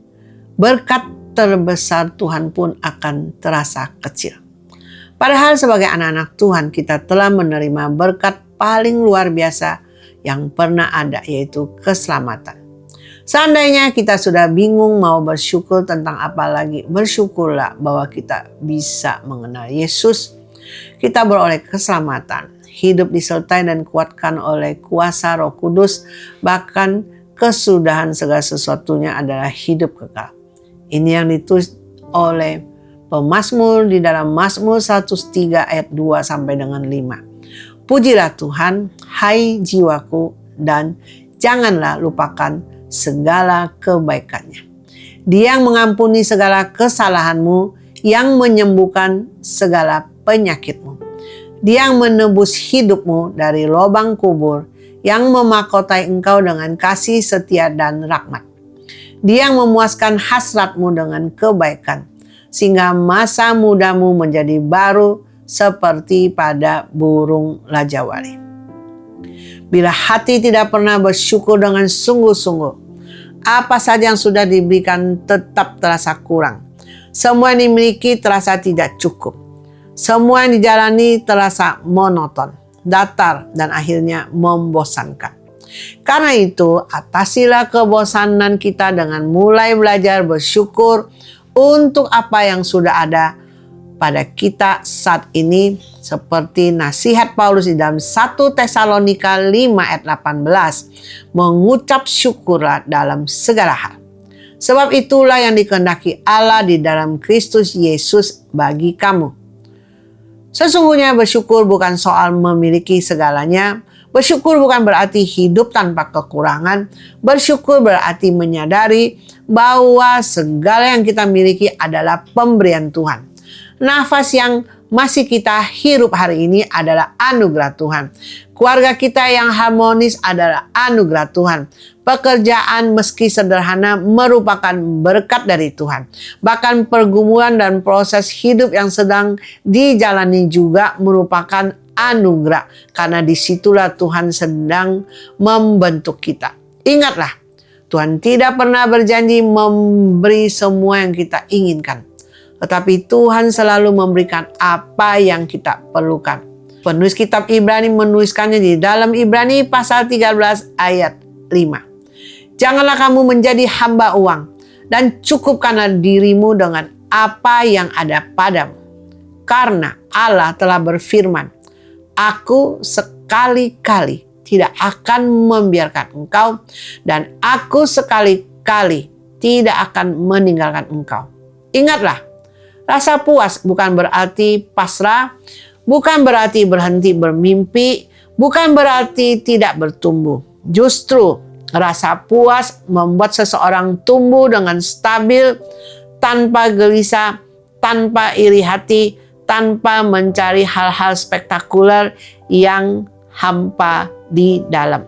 berkat terbesar Tuhan pun akan terasa kecil. Padahal sebagai anak-anak Tuhan kita telah menerima berkat paling luar biasa yang pernah ada, yaitu keselamatan. Seandainya kita sudah bingung mau bersyukur tentang apa lagi, bersyukurlah bahwa kita bisa mengenal Yesus. Kita beroleh keselamatan, hidup disertai dan kuatkan oleh kuasa Roh Kudus, bahkan kesudahan segala sesuatunya adalah hidup kekal. Ini yang ditulis oleh pemazmur di dalam Mazmur 103 ayat 2 sampai dengan 5. Pujilah Tuhan, hai jiwaku, dan janganlah lupakan segala kebaikannya. Dia yang mengampuni segala kesalahanmu, yang menyembuhkan segala penyakitmu. Dia yang menebus hidupmu dari lubang kubur, yang memahkotai engkau dengan kasih setia dan rahmat. Dia yang memuaskan hasratmu dengan kebaikan, sehingga masa mudamu menjadi baru seperti pada burung rajawali. Bila hati tidak pernah bersyukur dengan sungguh-sungguh, apa saja yang sudah diberikan tetap terasa kurang. Semua yang dimiliki terasa tidak cukup. Semua yang dijalani terasa monoton, datar, dan akhirnya membosankan. Karena itu, atasilah kebosanan kita dengan mulai belajar bersyukur untuk apa yang sudah ada pada kita saat ini, seperti nasihat Paulus di dalam 1 Tesalonika 5 ayat 18, mengucap syukurlah dalam segala hal. Sebab itulah yang dikehendaki Allah di dalam Kristus Yesus bagi kamu. Sesungguhnya bersyukur bukan soal memiliki segalanya, Bersyukur bukan berarti hidup tanpa kekurangan. Bersyukur berarti menyadari bahwa segala yang kita miliki adalah pemberian Tuhan. Nafas yang masih kita hirup hari ini adalah anugerah Tuhan. Keluarga kita yang harmonis adalah anugerah Tuhan. Pekerjaan meski sederhana merupakan berkat dari Tuhan. Bahkan pergumulan dan proses hidup yang sedang dijalani juga merupakan anugerah. Karena disitulah Tuhan sedang membentuk kita. Ingatlah, Tuhan tidak pernah berjanji memberi semua yang kita inginkan. Tetapi Tuhan selalu memberikan apa yang kita perlukan. Penulis kitab Ibrani menuliskannya di dalam Ibrani pasal 13 ayat 5. Janganlah kamu menjadi hamba uang dan cukupkanlah dirimu dengan apa yang ada padamu. Karena Allah telah berfirman, Aku sekali-kali tidak akan membiarkan engkau dan aku sekali-kali tidak akan meninggalkan engkau. Ingatlah, rasa puas bukan berarti pasrah, bukan berarti berhenti bermimpi, bukan berarti tidak bertumbuh. Justru rasa puas membuat seseorang tumbuh dengan stabil, tanpa gelisah, tanpa iri hati, tanpa mencari hal-hal spektakuler yang hampa di dalam.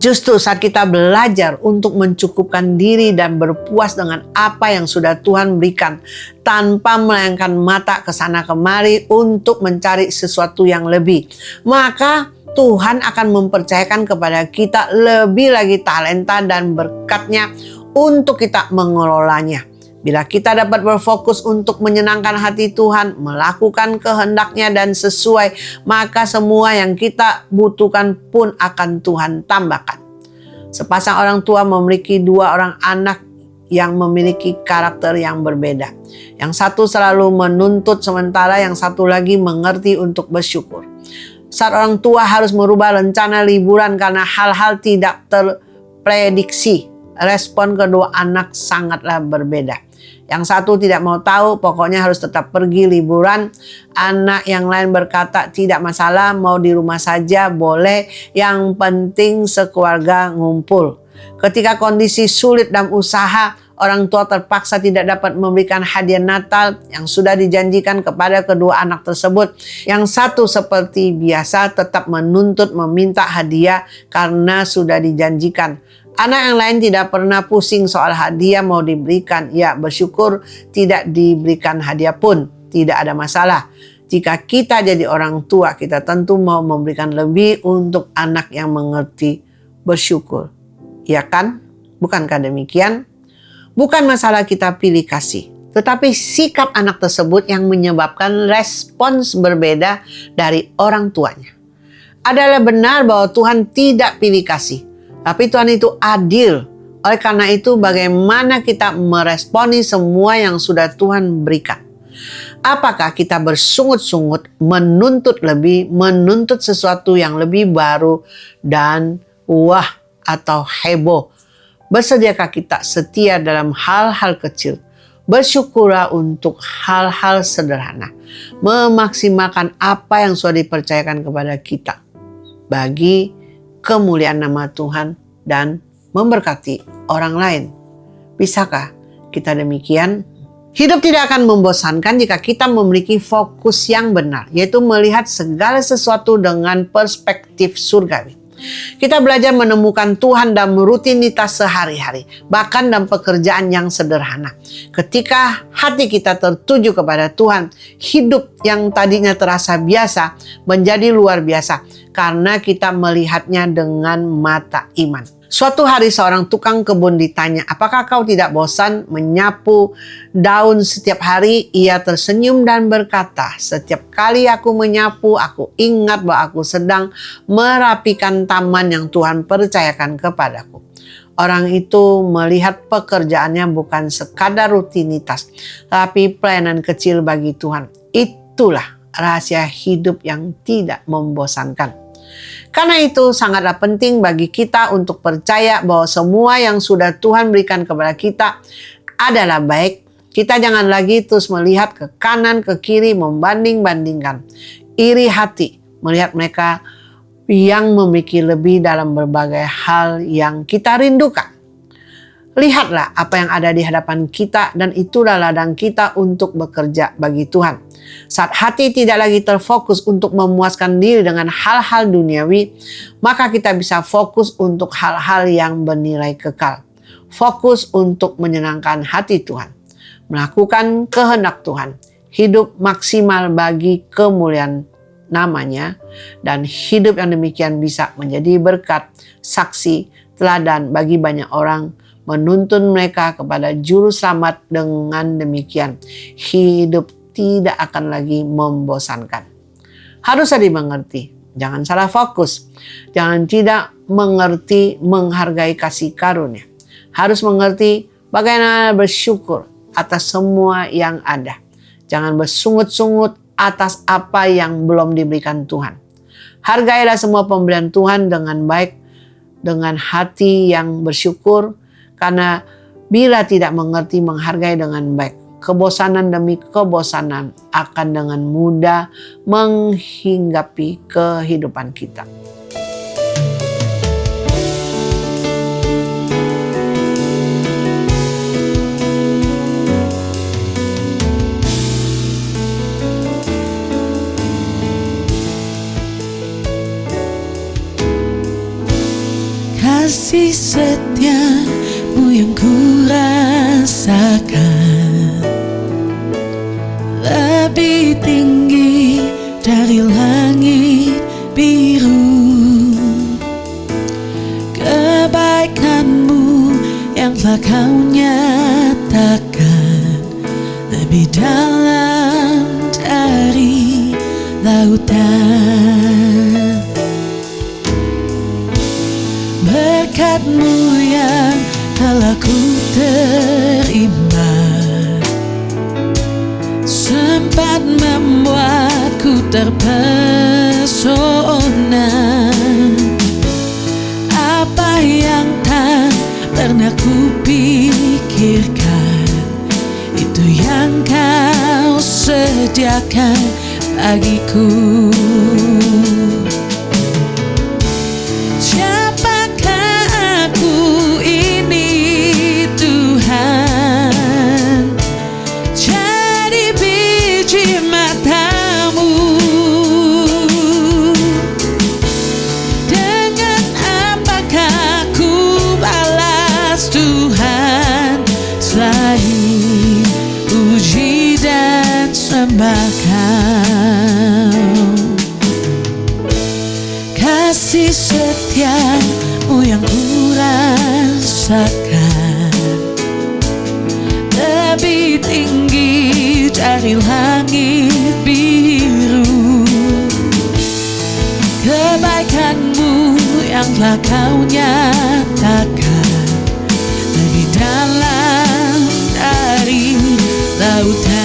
Justru saat kita belajar untuk mencukupkan diri dan berpuas dengan apa yang sudah Tuhan berikan, tanpa melayangkan mata ke sana kemari untuk mencari sesuatu yang lebih, maka Tuhan akan mempercayakan kepada kita lebih lagi talenta dan berkatnya untuk kita mengelolanya. Bila kita dapat berfokus untuk menyenangkan hati Tuhan, melakukan kehendaknya dan sesuai, maka semua yang kita butuhkan pun akan Tuhan tambahkan. Sepasang orang tua memiliki 2 orang anak yang memiliki karakter yang berbeda. Yang satu selalu menuntut, sementara yang satu lagi mengerti untuk bersyukur. Saat orang tua harus merubah rencana liburan karena hal-hal tidak terprediksi, respon kedua anak sangatlah berbeda. Yang satu tidak mau tahu, pokoknya harus tetap pergi liburan. Anak yang lain berkata, tidak masalah, mau di rumah saja, boleh. Yang penting sekeluarga ngumpul. Ketika kondisi sulit dalam usaha, orang tua terpaksa tidak dapat memberikan hadiah Natal yang sudah dijanjikan kepada kedua anak tersebut. Yang satu seperti biasa tetap menuntut meminta hadiah karena sudah dijanjikan. Anak yang lain tidak pernah pusing soal hadiah mau diberikan. Ya, bersyukur tidak diberikan hadiah pun tidak ada masalah. Jika kita jadi orang tua, kita tentu mau memberikan lebih untuk anak yang mengerti bersyukur. Ya kan? Bukankah demikian? Bukan masalah kita pilih kasih, tetapi sikap anak tersebut yang menyebabkan respons berbeda dari orang tuanya. Adalah benar bahwa Tuhan tidak pilih kasih, tapi Tuhan itu adil. Oleh karena itu, bagaimana kita meresponi semua yang sudah Tuhan berikan? Apakah kita bersungut-sungut, menuntut lebih, menuntut sesuatu yang lebih baru dan wah atau heboh? Bersediakah kita setia dalam hal-hal kecil? Bersyukurlah untuk hal-hal sederhana. Memaksimalkan apa yang sudah dipercayakan kepada kita bagi kemuliaan nama Tuhan dan memberkati orang lain. Bisakah kita demikian? Hidup tidak akan membosankan jika kita memiliki fokus yang benar, yaitu melihat segala sesuatu dengan perspektif surgawi. Kita belajar menemukan Tuhan dalam rutinitas sehari-hari, bahkan dalam pekerjaan yang sederhana. Ketika hati kita tertuju kepada Tuhan, hidup yang tadinya terasa biasa menjadi luar biasa karena kita melihatnya dengan mata iman. Suatu hari seorang tukang kebun ditanya, apakah kau tidak bosan menyapu daun setiap hari? Ia tersenyum dan berkata, setiap kali aku menyapu, aku ingat bahwa aku sedang merapikan taman yang Tuhan percayakan kepadaku. Orang itu melihat pekerjaannya bukan sekadar rutinitas, tapi pelayanan kecil bagi Tuhan. Itulah rahasia hidup yang tidak membosankan. Karena itu sangatlah penting bagi kita untuk percaya bahwa semua yang sudah Tuhan berikan kepada kita adalah baik. Kita jangan lagi terus melihat ke kanan, ke kiri, membanding-bandingkan. Iri hati melihat mereka yang memiliki lebih dalam berbagai hal yang kita rindukan. Lihatlah apa yang ada di hadapan kita dan itulah ladang kita untuk bekerja bagi Tuhan. Saat hati tidak lagi terfokus untuk memuaskan diri dengan hal-hal duniawi, maka kita bisa fokus untuk hal-hal yang bernilai kekal. Fokus untuk menyenangkan hati Tuhan, melakukan kehendak Tuhan, hidup maksimal bagi kemuliaan namanya, dan hidup yang demikian bisa menjadi berkat, saksi, teladan bagi banyak orang, menuntun mereka kepada juru selamat. Dengan demikian hidup tidak akan lagi membosankan. Harus dimengerti, jangan salah fokus, jangan tidak mengerti menghargai kasih karunia. Harus mengerti bagaimana bersyukur atas semua yang ada. Jangan bersungut-sungut atas apa yang belum diberikan Tuhan. Hargailah semua pemberian Tuhan dengan baik, dengan hati yang bersyukur. Karena bila tidak mengerti menghargai dengan baik, kebosanan demi kebosanan akan dengan mudah menghinggapi kehidupan kita. Kasih setiamu yang ku rasakan lebih tinggi dari langit biru. Kebaikanmu yang telah kau nyatakan lebih dalam dari lautan. Berkat-Mu yang telah ku terima sempat membuatku terpesona. Apa yang tak pernah ku pikirkan, itu yang Kau sediakan bagiku. Kasih setiamu yang ku rasakan lebih tinggi dari langit biru. Kebaikan-Mu yang telah Kau nyatakan lebih dalam dari lautan.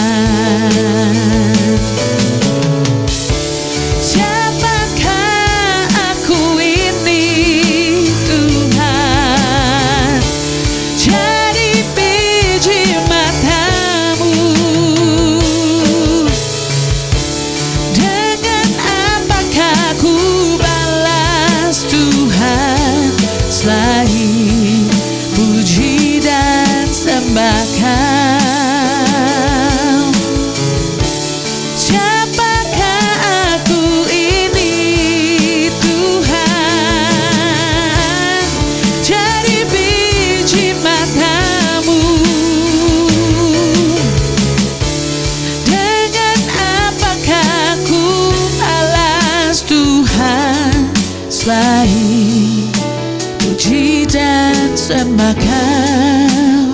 Selain puji dan sembah Kau,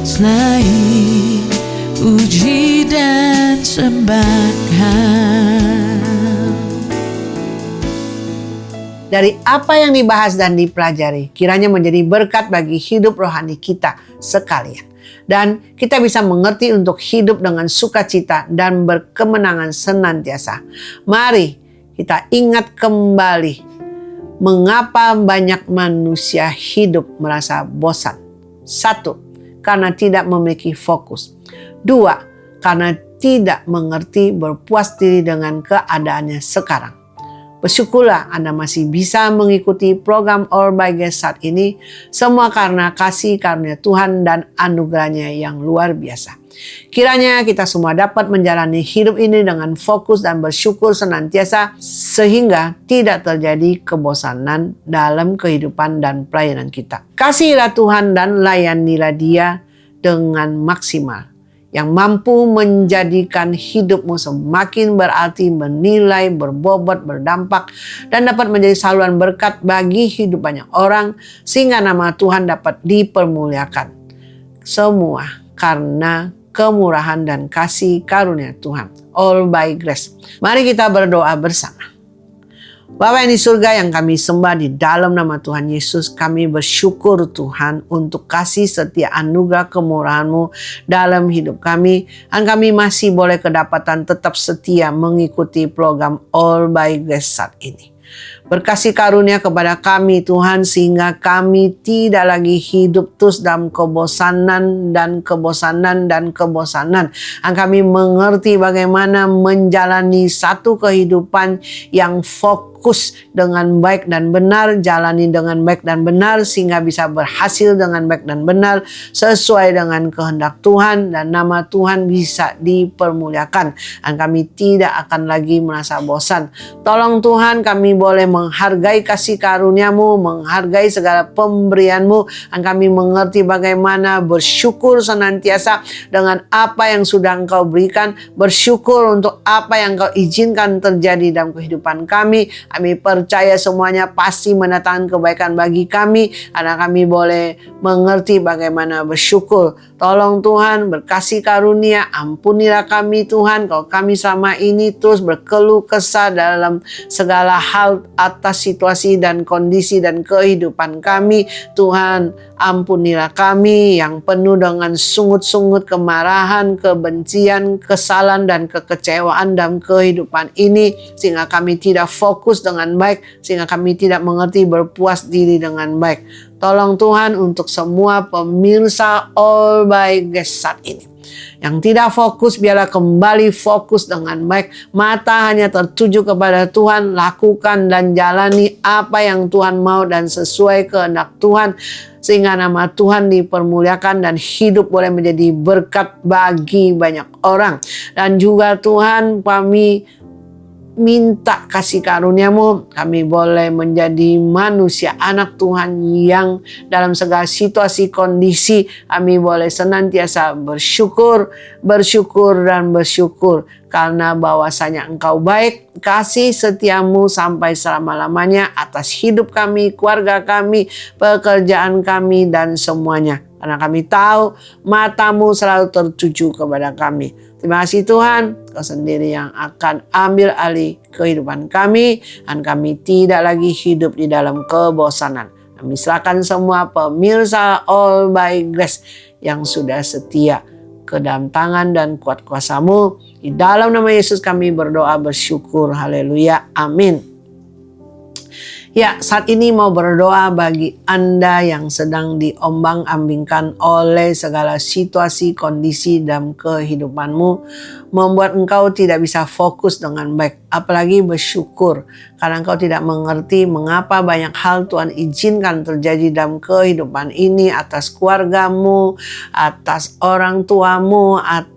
selain puji dan sembah Kau. Dari apa yang dibahas dan dipelajari, kiranya menjadi berkat bagi hidup rohani kita sekalian. Dan kita bisa mengerti untuk hidup dengan sukacita dan berkemenangan senantiasa. Mari kita ingat kembali mengapa banyak manusia hidup merasa bosan. 1, karena tidak memiliki fokus. 2, karena tidak mengerti berpuas diri dengan keadaannya sekarang. Bersyukurlah Anda masih bisa mengikuti program All by Grace saat ini. Semua karena kasih karunia Tuhan dan anugerahnya yang luar biasa. Kiranya kita semua dapat menjalani hidup ini dengan fokus dan bersyukur senantiasa sehingga tidak terjadi kebosanan dalam kehidupan dan pelayanan kita. Kasihilah Tuhan dan layanilah Dia dengan maksimal, yang mampu menjadikan hidupmu semakin berarti, bernilai, berbobot, berdampak, dan dapat menjadi saluran berkat bagi hidup banyak orang, sehingga nama Tuhan dapat dipermuliakan. Semua karena kemurahan dan kasih karunia Tuhan. All by grace. Mari kita berdoa bersama. Bapa yang di surga yang kami sembah di dalam nama Tuhan Yesus, kami bersyukur Tuhan untuk kasih setia anugerah kemurahan-Mu dalam hidup kami. Dan kami masih boleh kedapatan tetap setia mengikuti program All by Grace saat ini. Berkasih karunia kepada kami Tuhan, sehingga kami tidak lagi hidup terus dalam kebosanan. Dan kami mengerti bagaimana menjalani satu kehidupan yang fokus dengan baik dan benar, jalani dengan baik dan benar, sehingga bisa berhasil dengan baik dan benar sesuai dengan kehendak Tuhan, dan nama Tuhan bisa dipermuliakan. Dan kami tidak akan lagi merasa bosan. Tolong Tuhan, kami boleh menghargai kasih karunia-Mu, menghargai segala pemberian-Mu, dan kami mengerti bagaimana bersyukur senantiasa dengan apa yang sudah Engkau berikan, bersyukur untuk apa yang Engkau izinkan terjadi dalam kehidupan kami. Kami percaya semuanya pasti mendatangkan kebaikan bagi kami, karena kami boleh mengerti bagaimana bersyukur. Tolong Tuhan, berkasih karunia, ampunilah kami Tuhan, kalau kami selama ini terus berkeluh kesah dalam segala hal atas situasi dan kondisi dan kehidupan kami. Tuhan, ampunilah kami yang penuh dengan sungut-sungut kemarahan, kebencian, kesalahan, dan kekecewaan dalam kehidupan ini, sehingga kami tidak fokus dengan baik, sehingga kami tidak mengerti berpuas diri dengan baik. Tolong Tuhan untuk semua pemirsa All by Grace saat ini yang tidak fokus, biarlah kembali fokus dengan baik. Mata hanya tertuju kepada Tuhan, lakukan dan jalani apa yang Tuhan mau dan sesuai kehendak Tuhan, sehingga nama Tuhan dipermuliakan dan hidup boleh menjadi berkat bagi banyak orang. Dan juga Tuhan, kami minta kasih karunia-Mu, kami boleh menjadi manusia anak Tuhan yang dalam segala situasi kondisi kami boleh senantiasa bersyukur karena bahwasanya Engkau baik, kasih setia-Mu sampai selama-lamanya atas hidup kami, keluarga kami, pekerjaan kami, dan semuanya. Karena kami tahu mata-Mu selalu tertuju kepada kami. Terima kasih Tuhan, Kau sendiri yang akan ambil alih kehidupan kami, dan kami tidak lagi hidup di dalam kebosanan. Kami serahkan semua pemirsa All by Grace yang sudah setia ke dalam tangan dan kuat kuasa-Mu. Di dalam nama Yesus kami berdoa bersyukur. Haleluya. Amin. Ya, saat ini mau berdoa bagi Anda yang sedang diombang-ambingkan oleh segala situasi, kondisi dalam kehidupanmu, membuat engkau tidak bisa fokus dengan baik, apalagi bersyukur, karena engkau tidak mengerti mengapa banyak hal Tuhan izinkan terjadi dalam kehidupan ini, atas keluargamu, atas orang tuamu, atas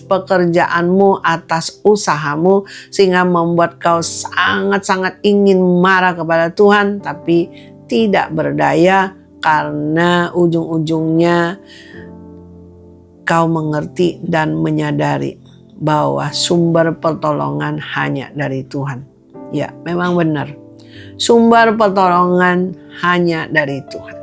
pekerjaanmu, atas usahamu, sehingga membuat kau sangat-sangat ingin marah kepada Tuhan, tapi tidak berdaya, karena ujung-ujungnya kau mengerti dan menyadari bahwa sumber pertolongan hanya dari Tuhan. Ya, memang benar. Sumber pertolongan hanya dari Tuhan.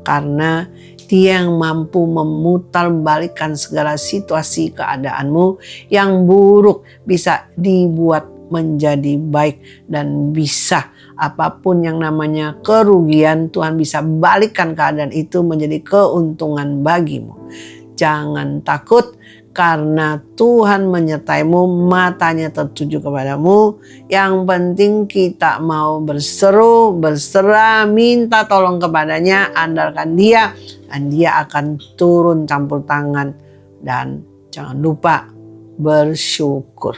Karena Dia yang mampu memutarbalikkan segala situasi keadaanmu yang buruk bisa dibuat menjadi baik, dan bisa apapun yang namanya kerugian, Tuhan bisa balikkan keadaan itu menjadi keuntungan bagimu. Jangan takut, karena Tuhan menyertaimu, matanya tertuju kepadamu. Yang penting kita mau berseru, berserah, minta tolong kepadanya, andalkan Dia, dan Dia akan turun campur tangan. Dan jangan lupa bersyukur.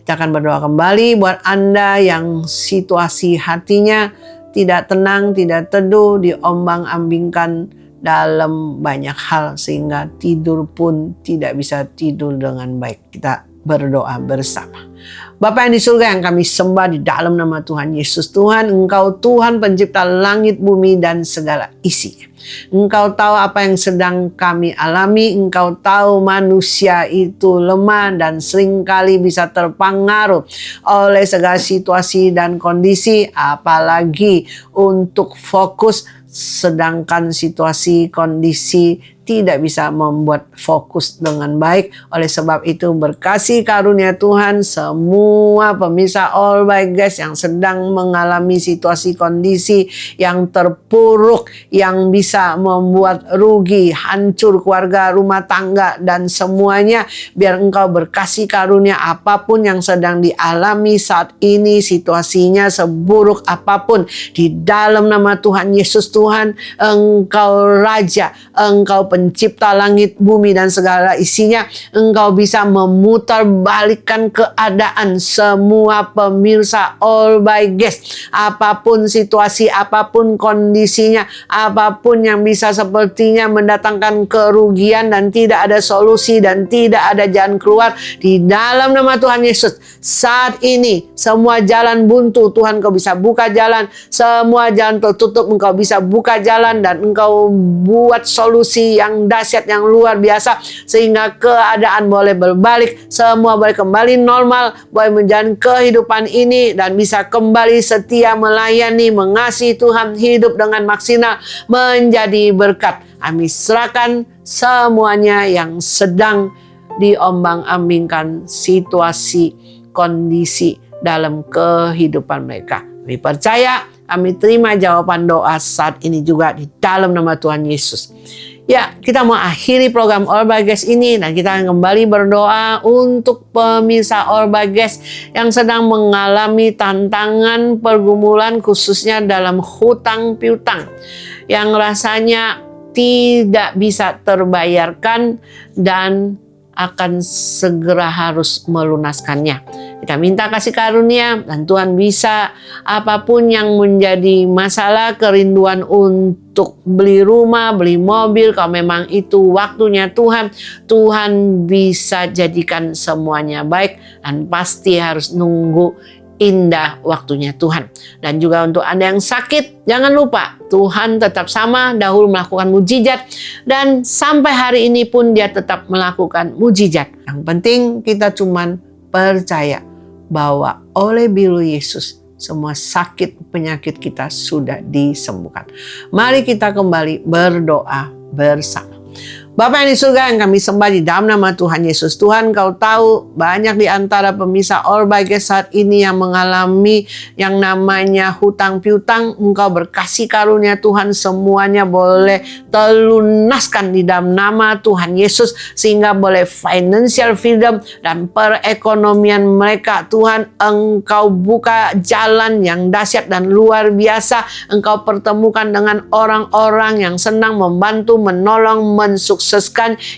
Kita akan berdoa kembali buat Anda yang situasi hatinya tidak tenang, tidak teduh, diombang-ambingkan dalam banyak hal sehingga tidur pun tidak bisa tidur dengan baik. Kita berdoa bersama. Bapa yang di surga yang kami sembah di dalam nama Tuhan Yesus. Tuhan, Engkau Tuhan pencipta langit, bumi, dan segala isinya. Engkau tahu apa yang sedang kami alami. Engkau tahu manusia itu lemah dan seringkali bisa terpengaruh oleh segala situasi dan kondisi, apalagi untuk fokus, sedangkan situasi kondisi tidak bisa membuat fokus dengan baik. Oleh sebab itu berkasih karunia Tuhan semua pemirsa All by Grace yang sedang mengalami situasi kondisi yang terpuruk, yang bisa membuat rugi, hancur keluarga, rumah tangga, dan semuanya. Biar Engkau berkasih karunia apapun yang sedang dialami saat ini, situasinya seburuk apapun, di dalam nama Tuhan Yesus. Tuhan, Engkau Raja, Engkau pencipta langit, bumi, dan segala isinya. Engkau bisa memutarbalikkan keadaan semua pemirsa All by Grace. Apapun situasi, apapun kondisinya, apapun yang bisa sepertinya mendatangkan kerugian dan tidak ada solusi dan tidak ada jalan keluar, di dalam nama Tuhan Yesus, saat ini semua jalan buntu, Tuhan Engkau bisa buka jalan. Semua jalan tertutup, Engkau bisa buka jalan, dan Engkau buat solusi yang dahsyat, yang luar biasa, sehingga keadaan boleh berbalik, semua boleh kembali normal, boleh menjalani kehidupan ini dan bisa kembali setia melayani, mengasihi Tuhan, hidup dengan maksimal, menjadi berkat. Kami serahkan semuanya yang sedang diombang-ambingkan situasi, kondisi dalam kehidupan mereka. Kami percaya, kami terima jawaban doa saat ini juga di dalam nama Tuhan Yesus. Ya, kita mau akhiri program All by Grace ini dan kita akan kembali berdoa untuk pemirsa All by Grace yang sedang mengalami tantangan, pergumulan, khususnya dalam hutang piutang yang rasanya tidak bisa terbayarkan dan akan segera harus melunaskannya. Kita minta kasih karunia dan Tuhan bisa apapun yang menjadi masalah, kerinduan untuk beli rumah, beli mobil, kalau memang itu waktunya Tuhan, Tuhan bisa jadikan semuanya baik, dan pasti harus nunggu indah waktunya Tuhan. Dan juga untuk Anda yang sakit, jangan lupa Tuhan tetap sama, dahulu melakukan mujizat, dan sampai hari ini pun Dia tetap melakukan mujizat. Yang penting kita cuman percaya bahwa oleh biru Yesus semua sakit penyakit kita sudah disembuhkan. Mari kita kembali berdoa bersama. Bapa yang di surga yang kami sembah di dalam nama Tuhan Yesus. Tuhan, Kau tahu banyak di antara pemirsa All by Grace saat ini yang mengalami yang namanya hutang piutang. Engkau berkasih karunia Tuhan, semuanya boleh terlunaskan di dalam nama Tuhan Yesus, sehingga boleh financial freedom dan perekonomian mereka. Tuhan, Engkau buka jalan yang dahsyat dan luar biasa. Engkau pertemukan dengan orang-orang yang senang membantu, menolong, mensukseskan,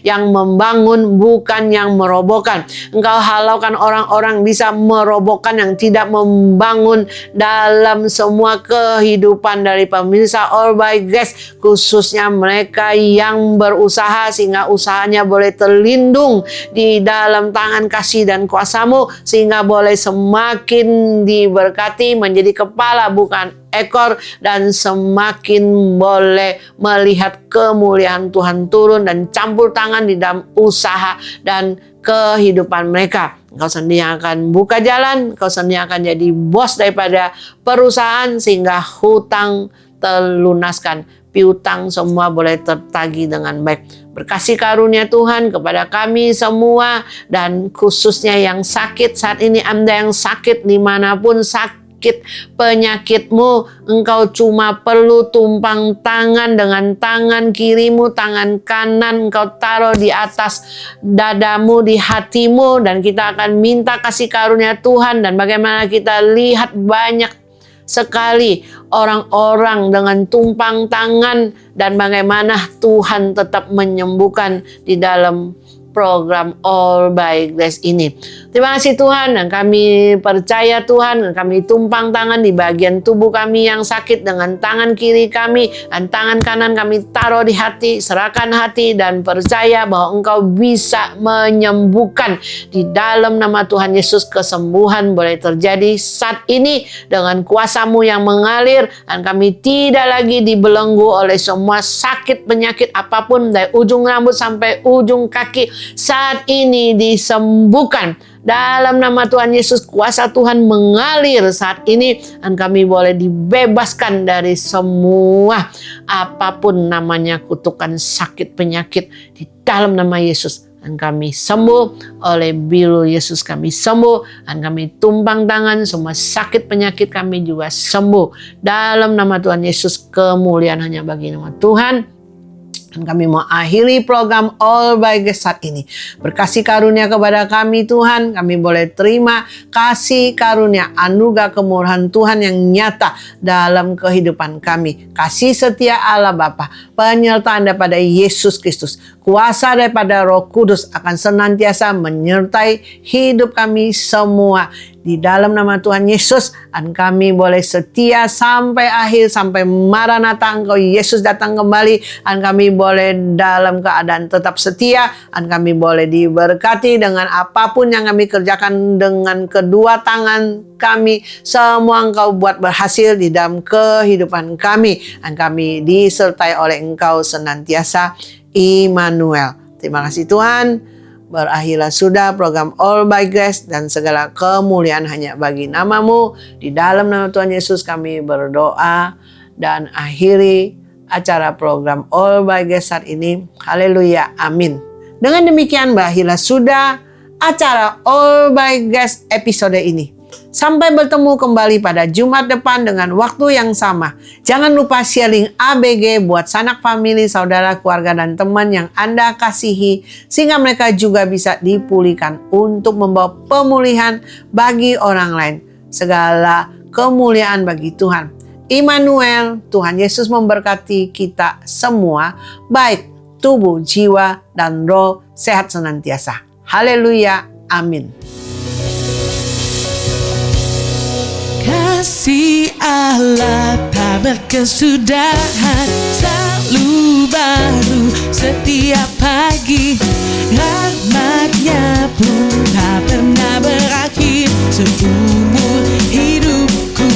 yang membangun bukan yang merobohkan. Engkau halaukan orang-orang bisa merobohkan yang tidak membangun dalam semua kehidupan dari pemirsa All by Grace, khususnya mereka yang berusaha sehingga usahanya boleh terlindung di dalam tangan kasih dan kuasa-Mu, sehingga boleh semakin diberkati, menjadi kepala bukan ekor, dan semakin boleh melihat kemuliaan Tuhan turun dan campur tangan di dalam usaha dan kehidupan mereka. Engkau sendiri yang akan buka jalan, Engkau sendiri akan jadi bos daripada perusahaan, sehingga hutang terlunaskan, piutang semua boleh tertagih dengan baik. Berkasih karunia Tuhan kepada kami semua, dan khususnya yang sakit saat ini. Anda yang sakit dimanapun sakit penyakitmu, Engkau cuma perlu tumpang tangan dengan tangan kirimu, tangan kanan Engkau taruh di atas dadamu, di hatimu, dan kita akan minta kasih karunia Tuhan. Dan bagaimana kita lihat banyak sekali orang-orang dengan tumpang tangan, dan bagaimana Tuhan tetap menyembuhkan di dalam program All by Grace ini. Terima kasih Tuhan, dan kami percaya Tuhan, dan kami tumpang tangan di bagian tubuh kami yang sakit dengan tangan kiri kami, dan tangan kanan kami taruh di hati, serahkan hati dan percaya bahwa Engkau bisa menyembuhkan. Di dalam nama Tuhan Yesus, kesembuhan boleh terjadi saat ini dengan kuasa-Mu yang mengalir, dan kami tidak lagi dibelenggu oleh semua sakit penyakit apapun dari ujung rambut sampai ujung kaki. Saat ini disembuhkan dalam nama Tuhan Yesus. Kuasa Tuhan mengalir saat ini, dan kami boleh dibebaskan dari semua apapun namanya kutukan sakit penyakit di dalam nama Yesus. Dan kami sembuh oleh biru Yesus, kami sembuh, dan kami tumpang tangan semua sakit penyakit kami juga sembuh dalam nama Tuhan Yesus. Kemuliaan hanya bagi nama Tuhan. Dan kami mau akhiri program All by Grace saat ini. Berkasih karunia kepada kami Tuhan. Kami boleh terima kasih karunia, anugerah kemurahan Tuhan yang nyata dalam kehidupan kami. Kasih setia Allah Bapa, penyertaan daripada Yesus Kristus, kuasa daripada Roh Kudus akan senantiasa menyertai hidup kami semua. Di dalam nama Tuhan Yesus, dan kami boleh setia sampai akhir, sampai Maranatha Engkau Yesus datang kembali, dan kami boleh dalam keadaan tetap setia, dan kami boleh diberkati dengan apapun yang kami kerjakan dengan kedua tangan kami. Semua Engkau buat berhasil di dalam kehidupan kami, dan kami disertai oleh Engkau senantiasa. Immanuel. Terima kasih Tuhan. Berakhirlah sudah program All by Grace, dan segala kemuliaan hanya bagi nama-Mu. Di dalam nama Tuhan Yesus kami berdoa dan akhiri acara program All by Grace saat ini. Haleluya, amin. Dengan demikian berakhirlah sudah acara All by Grace episode ini. Sampai bertemu kembali pada Jumat depan dengan waktu yang sama. Jangan lupa sharing ABG buat sanak famili, saudara, keluarga, dan teman yang Anda kasihi, sehingga mereka juga bisa dipulihkan untuk membawa pemulihan bagi orang lain. Segala kemuliaan bagi Tuhan. Immanuel, Tuhan Yesus memberkati kita semua, baik tubuh, jiwa, dan roh sehat senantiasa. Haleluya, amin. Kasih Allah tak berkesudahan, selalu baru setiap pagi. Rahmat-Nya pun tak pernah berakhir seumur hidupku.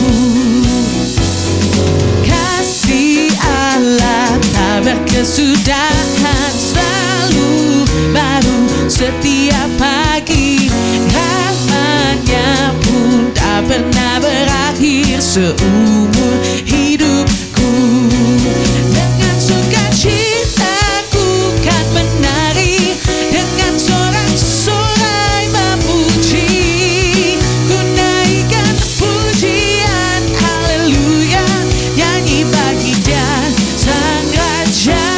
Kasih Allah tak berkesudahan, selalu baru setiap pagi. Rahmat-Nya pun tak pernah berakhir seumur hidupku. Dengan sukacitaku kan menari, dengan sorak-sorai memuji. Ku naikkan pujian, haleluya, nyanyi bagi Dia Sang Raja.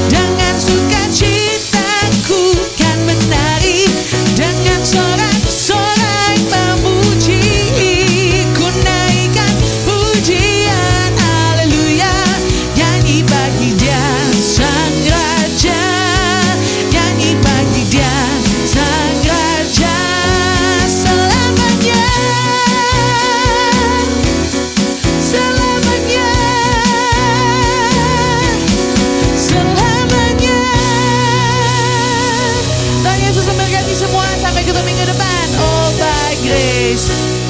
Dengan sukacitaku kan menari, dengan sorak-sorai memuji. Ku naikkan pujian, haleluya, nyanyi bagi Dia Sang Raja. Nyanyi bagi Dia Sang Raja. Selamanya, selamanya, selamanya. Tuhan Yesus memberkati semua. Sampai ketemu minggu depan. All by Grace.